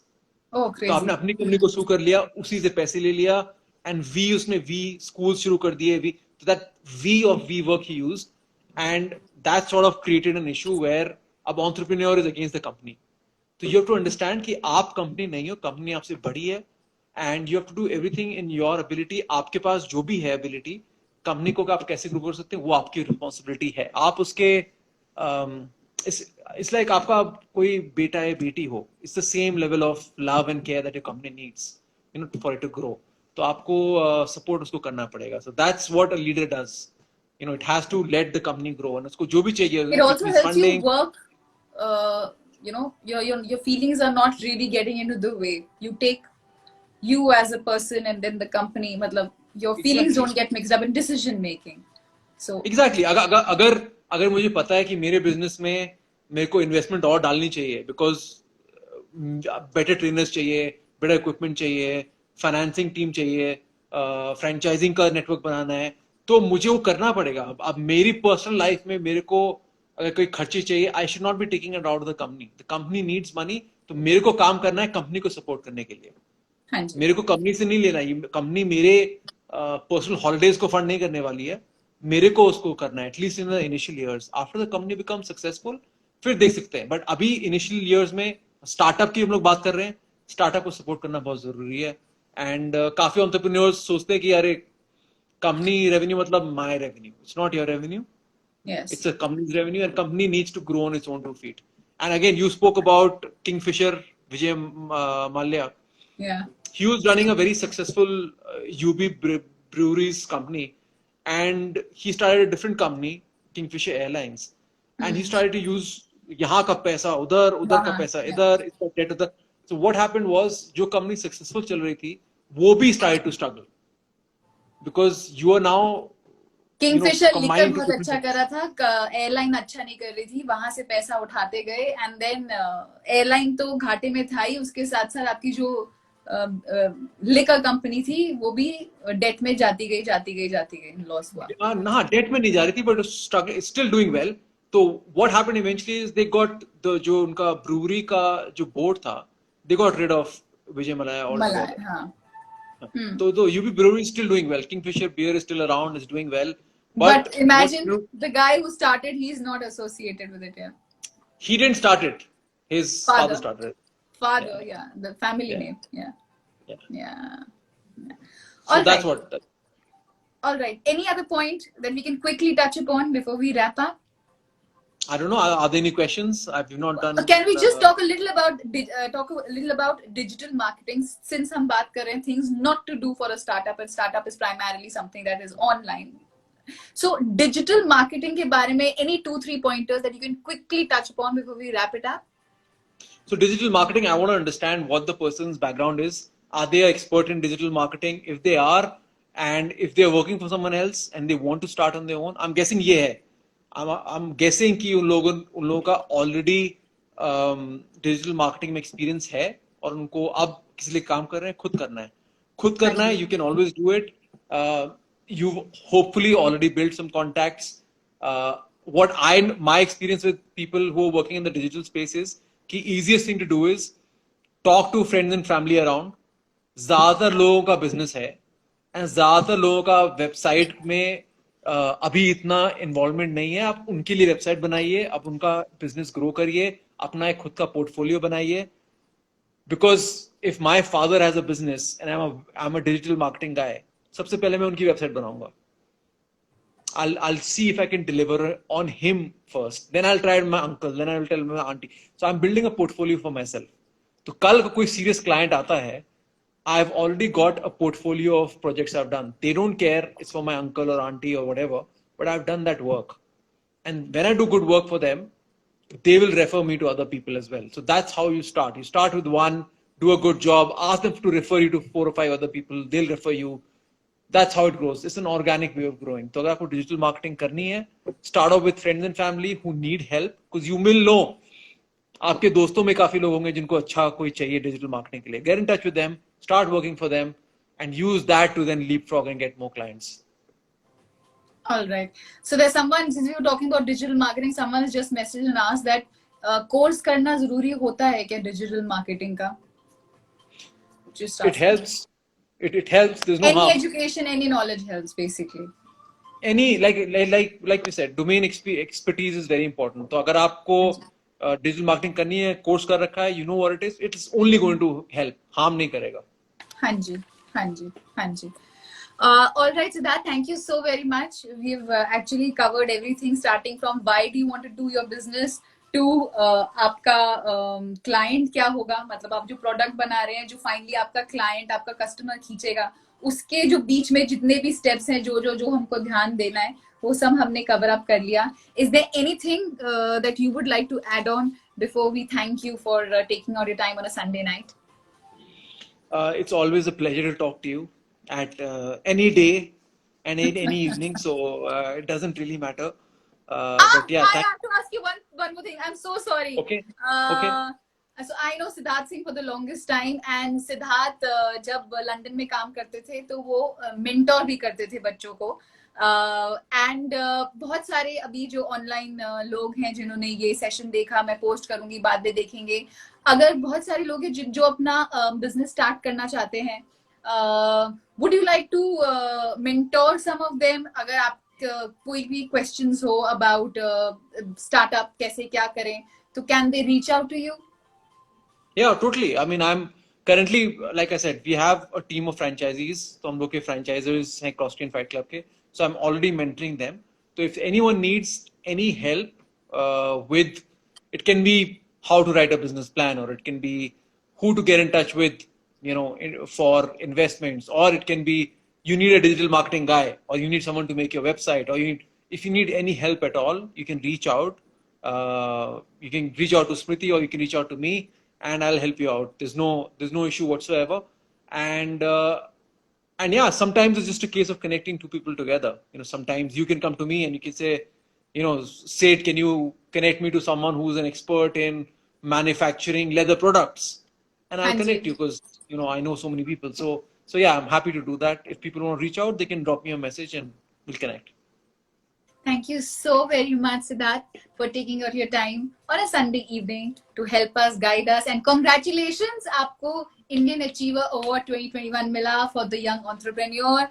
Oh तो क्रेजी. आपने अपनी कंपनी को सू कर लिया, उसी से पैसे ले लिया एंड उसने वी स्कूल शुरू कर दिए. तो that we of we work he used and that sort of created an issue where अब entrepreneur is against the company. तो यू हैव टू अंडरस्टैंड कि आप कंपनी नहीं हो, कंपनी आपसे बड़ी है and you have to do everything in your ability. आपके पास जो भी है एबिलिटी, कंपनी को आप कैसे ग्रो कर सकते हैं वो आपकी रिस्पॉन्सिबिलिटी है. आप उसके इट्स लाइक आपका कोई बेटा है, बेटी हो, it's the same level of love and care that your company needs, for it to grow. तो आपको सपोर्ट उसको करना पड़ेगा. So that's what a leader does. It has to let the company grow एंड उसको जो भी चाहिए, It also helps you funding. work. Your feelings are not really getting into the way. You take you as a person and then the company. मतलब your feelings Exactly. don't get mixed up in decision making. So exactly. अगर मुझे पता है कि मेरे business में मेरे को इन्वेस्टमेंट और डालनी चाहिए, बिकॉज बेटर ट्रेनर्स चाहिए, बेटर इक्विपमेंट चाहिए, फाइनेंसिंग टीम चाहिए, फ्रेंचाइजिंग का नेटवर्क बनाना है, तो मुझे वो करना पड़ेगा. अब मेरी पर्सनल लाइफ में मेरे को अगर कोई खर्चे चाहिए, I should not be taking it out of the company. The company needs money. तो मेरे को काम करना है कंपनी को सपोर्ट करने के लिए. हाँ जी, मेरे को कंपनी से नहीं लेना. ये कंपनी मेरे पर्सनल हॉलिडेज को फंड नहीं करने वाली है, मेरे को उसको करना है, at least in the initial years. After the company become successful फिर देख सकते हैं. बट अभी इनिशियल ईयर्स में स्टार्टअप की हम लोग बात कर रहे हैं. स्टार्टअप को सपोर्ट करना बहुत जरूरी है. एंड काफी एंटरप्रेन्योर्स सोचते हैं कि यार कंपनी रेवेन्यू मतलब my revenue. It's not your revenue. yes, It's a company's revenue and company needs to grow on its own 2 feet. And again, you spoke about Kingfisher, Vijay Mallya. yeah, He was running a very successful UB breweries company, and he started a different company, Kingfisher Airlines, and he started to use यहाँ का पैसा उधर, उधर का हाँ, पैसा yeah. इधर, इसका debt उधर. So what happened was, जो company successful चल रही थी, वो भी started to struggle because you are now Kingfisher liquor combined बहुत with अच्छा कर रहा था, एयरलाइन अच्छा नहीं कर रही थी, वहां से पैसा उठाते गए एंड देन एयरलाइन तो घाटे में था ही, उसके साथ साथ आपकी जो लिकर कंपनी थी वो भी डेट में जाती गई, लॉस हुआ. ना डेट में नहीं जा रही थी, बट स्टिल डूइंग वेल. तो what happened eventually is they got the जो उनका brewery का जो board था, they got rid of Vijay Malaya Malay, altogether. हाँ. Hmm. So the UB Brewery is still doing well. Kingfisher beer is still around, is doing well. But But what imagine the guy who started, he's not associated with it, yeah. he didn't start it. His father Father. started it. Father, yeah. The family Yeah. name, yeah. Yeah. Yeah. So All that's right. what. All right. Any other point that we can quickly touch upon before we wrap up? I don't know. Are there any questions? I've not done. Can we just talk a little about digital marketing? Since हम बात कर रहे हैं things not to do for a startup, and startup is primarily something that is online. So digital marketing के बारे में any 2-3 pointers that you can quickly touch upon before we wrap it up? So digital marketing, I want to understand what the person's background is. Are they an expert in digital marketing? If they are, and if they're working for someone else and they want to start on their own, I'm guessing ये है. I'm guessing कि उन लोगों का already digital marketing में experience है और उनको अब किसी लिए काम कर रहे हैं, खुद करना है. You can always do it. You've hopefully already built some contacts. My experience with people who are working in the digital space is कि easiest thing to do is talk to friends and family around. ज्यादातर लोगों का business है and ज्यादातर लोगों का website में अभी इतना इन्वॉल्वमेंट नहीं है. आप उनके लिए वेबसाइट बनाइए, आप उनका बिजनेस ग्रो करिए, अपना एक खुद का पोर्टफोलियो बनाइए. Because if my father has a business and I am a digital marketing guy, सबसे पहले मैं उनकी वेबसाइट बनाऊंगा. I'll see if I can deliver on him first. Then I'll try my uncle. Then I will tell my auntie. So I'm building a portfolio for myself. तो कल का कोई serious client आता है, I've already got a portfolio of projects I've done. They don't care it's for my uncle or auntie or whatever, but I've done that work. And when I do good work for them, they will refer me to other people as well. So that's how you start. You start with one, do a good job, ask them to refer you to 4 or 5 other people. They'll refer you. That's how it grows. It's an organic way of growing. तो अगर आपको digital marketing करनी है, start off with friends and family who need help, because you will know. आपके दोस्तों में काफी लोग होंगे जिनको अच्छा कोई चाहिए digital marketing के लिए. Get in touch with them, start working for them, and use that to then leapfrog and get more clients. All right. So there's someone, since we were talking about digital marketing, someone has just messaged and asked that course करना जरूरी होता है क्या digital marketing का? Just it helps. It helps. There's no any harm. education, any knowledge helps basically. Any like we said, domain expertise is very important. तो अगर आपको digital marketing करनी है, course कर रखा है, you know what it is. It is only going to help. Harm नहीं करेगा. हाँ जी, हाँ जी, हाँ जी. All right, Siddharth, thank you so very much. We've actually covered everything, starting from why do you want to do your business to आपका client क्या होगा, मतलब आप जो product बना रहे हैं, जो finally आपका client, आपका customer खींचेगा, उसके जो बीच में जितने भी steps हैं, जो हमको ध्यान देना है, वो सब हमने cover up कर लिया. Is there anything that you would like to add on before we thank you for taking out your time on a Sunday night? It's always a pleasure to talk to you at any day and any evening, so it doesn't really matter. But yeah, I have to ask you one more thing. I'm so sorry. Okay. So I know Siddharth Singh for the longest time, and Siddharth जब London में काम करते थे तो वो mentor भी करते थे बच्चों को. And बहुत सारे अभी जो ऑनलाइन लोग हैं जिन्होंने ये सेशन देखा, मैं पोस्ट करूंगी, बाद में देखेंगे. अगर बहुत सारे लोग हैं जो अपना बिजनेस स्टार्ट करना चाहते हैं, would you like to mentor some of them? अगर आप कोई भी questions हो about startup कैसे क्या करें, तो can they reach out to you? Yeah, totally. I mean, I'm currently, like I said, we have a team of franchisees. So हम लोग के franchisers हैं Crosstrain Fight Club के. So I'm already mentoring them. So if anyone needs any help with, it can be how to write a business plan, or it can be who to get in touch with, you know, for investments, or it can be you need a digital marketing guy, or you need someone to make your website, or if you need any help at all, you can reach out. You can reach out to Smriti, or you can reach out to me, and I'll help you out. There's no issue whatsoever. And yeah, sometimes it's just a case of connecting two people together. You know, sometimes you can come to me and you can say, you know, Sid, can you connect me to someone who's an expert in manufacturing leather products? And I'll connect you because, you know, I know so many people. So yeah, I'm happy to do that. If people want to reach out, they can drop me a message and we'll connect. Thank you so very much, Siddharth, for taking out your time on a Sunday evening to help us, guide us, and congratulations, आपको Indian Achiever Award 2021 मिला for the young entrepreneur.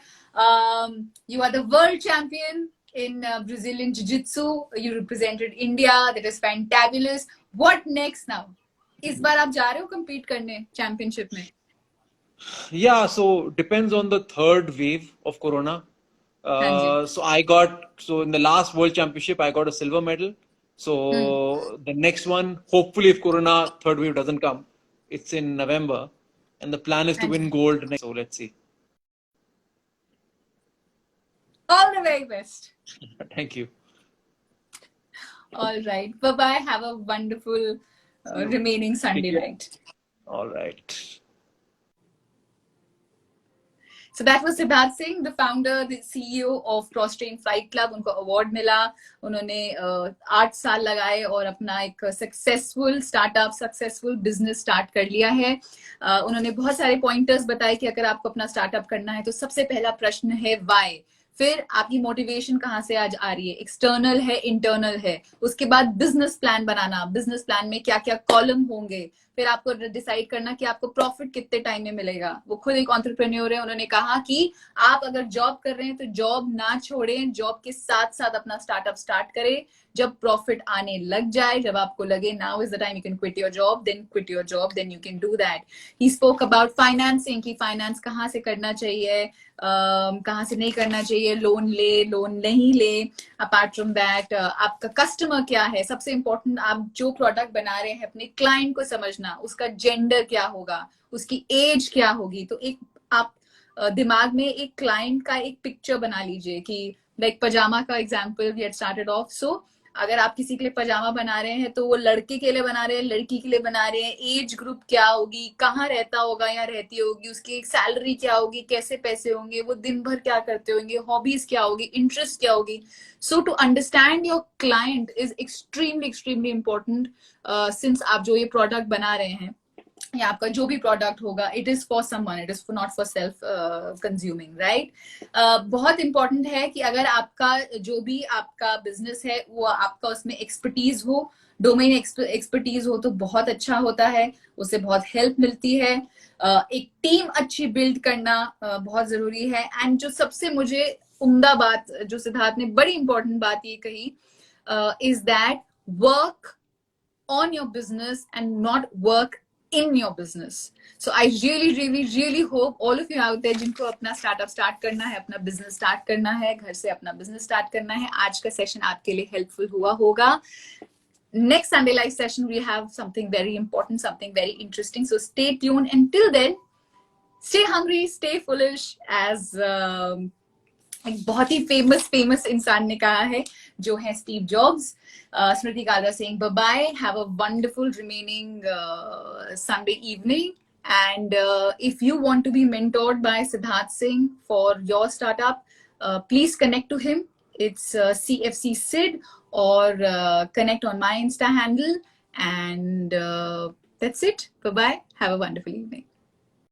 You are the world champion in Brazilian Jiu-Jitsu. You represented India. That is fantabulous. What next now? इस बार आप जा रहे हो compete करने championship में? Yeah, so depends on the third wave of Corona. हाँ जी. So in the last World Championship, I got a silver medal. So the next one, hopefully, if Corona third wave doesn't come, it's in November, and the plan is to win gold next. So let's see. All the very best. Thank you. All right. Bye bye. Have a wonderful remaining Sunday night. All right. So that was Siddharth Singh, the founder, the CEO of Cross Train Flight Club. उनको award मिला. उन्होंने 8 साल लगाए और अपना एक successful startup, successful business start कर लिया है. उन्होंने बहुत सारे pointers बताए कि अगर आपको अपना startup करना है तो सबसे पहला प्रश्न है why. फिर आपकी मोटिवेशन कहाँ से आज आ रही है, एक्सटर्नल है, इंटरनल है. उसके बाद बिजनेस प्लान बनाना, बिजनेस प्लान में क्या क्या कॉलम होंगे. फिर आपको डिसाइड करना कि आपको प्रॉफिट कितने टाइम में मिलेगा. वो खुद एक एंटरप्रेन्योर है. उन्होंने कहा कि आप अगर जॉब कर रहे हैं तो जॉब ना छोड़ें, जॉब के साथ साथ अपना स्टार्टअप स्टार्ट करें. जब प्रॉफिट आने लग जाए, जब आपको लगे now is the time you can quit your job, then quit your job, then you can do that. He spoke about financing, कि फाइनेंस कहाँ से करना चाहिए, कहाँ से नहीं करना चाहिए, लोन ले, लोन नहीं ले. अपार्ट फ्रॉम दैट आपका कस्टमर क्या है, सबसे इंपॉर्टेंट आप जो प्रोडक्ट बना रहे हैं अपने क्लाइंट को समझना, उसका जेंडर क्या होगा, उसकी एज क्या होगी. तो एक आप दिमाग में एक क्लाइंट का एक पिक्चर बना लीजिए कि लाइक पजामा का example we had started off. So अगर आप किसी के लिए पजामा बना रहे हैं तो वो लड़के के लिए बना रहे हैं, लड़की के लिए बना रहे हैं, एज ग्रुप क्या होगी, कहाँ रहता होगा या रहती होगी, उसकी सैलरी क्या होगी, कैसे पैसे होंगे, वो दिन भर क्या करते होंगे, हॉबीज क्या होगी, इंटरेस्ट क्या होगी. So to understand your client is extremely important. Since आप जो ये प्रोडक्ट बना रहे हैं या आपका जो भी प्रोडक्ट होगा, it is for someone, it is not for self consuming, right. बहुत इंपॉर्टेंट है कि अगर आपका जो भी आपका बिजनेस है वो आपका उसमें एक्सपर्टीज हो, डोमेन एक्सपर्टीज हो तो बहुत अच्छा होता है, उससे बहुत हेल्प मिलती है. एक टीम अच्छी बिल्ड करना बहुत जरूरी है. एंड जो सबसे मुझे उम्दा बात जो सिद्धार्थ ने बड़ी इंपॉर्टेंट बात ये कही is that work on your business and not work in your business. So I really hope all of you out there जिनको अपना स्टार्टअप स्टार्ट करना है, अपना बिजनेस स्टार्ट करना है, घर से अपना बिजनेस स्टार्ट करना है, आज का सेशन आपके लिए हेल्पफुल हुआ होगा. Next Sunday live session we have something very important, something very interesting. So stay tuned. Until then, stay hungry, stay foolish, as एक बहुत ही फेमस इंसान ने कहा है जो है Steve jobs. Smriti Kalra saying bye bye. Have a wonderful remaining Sunday evening. And if you want to be mentored by Siddharth Singh for your startup, please connect to him. It's CFC Sid, or connect on my Insta handle. And that's it. Bye bye. Have a wonderful evening.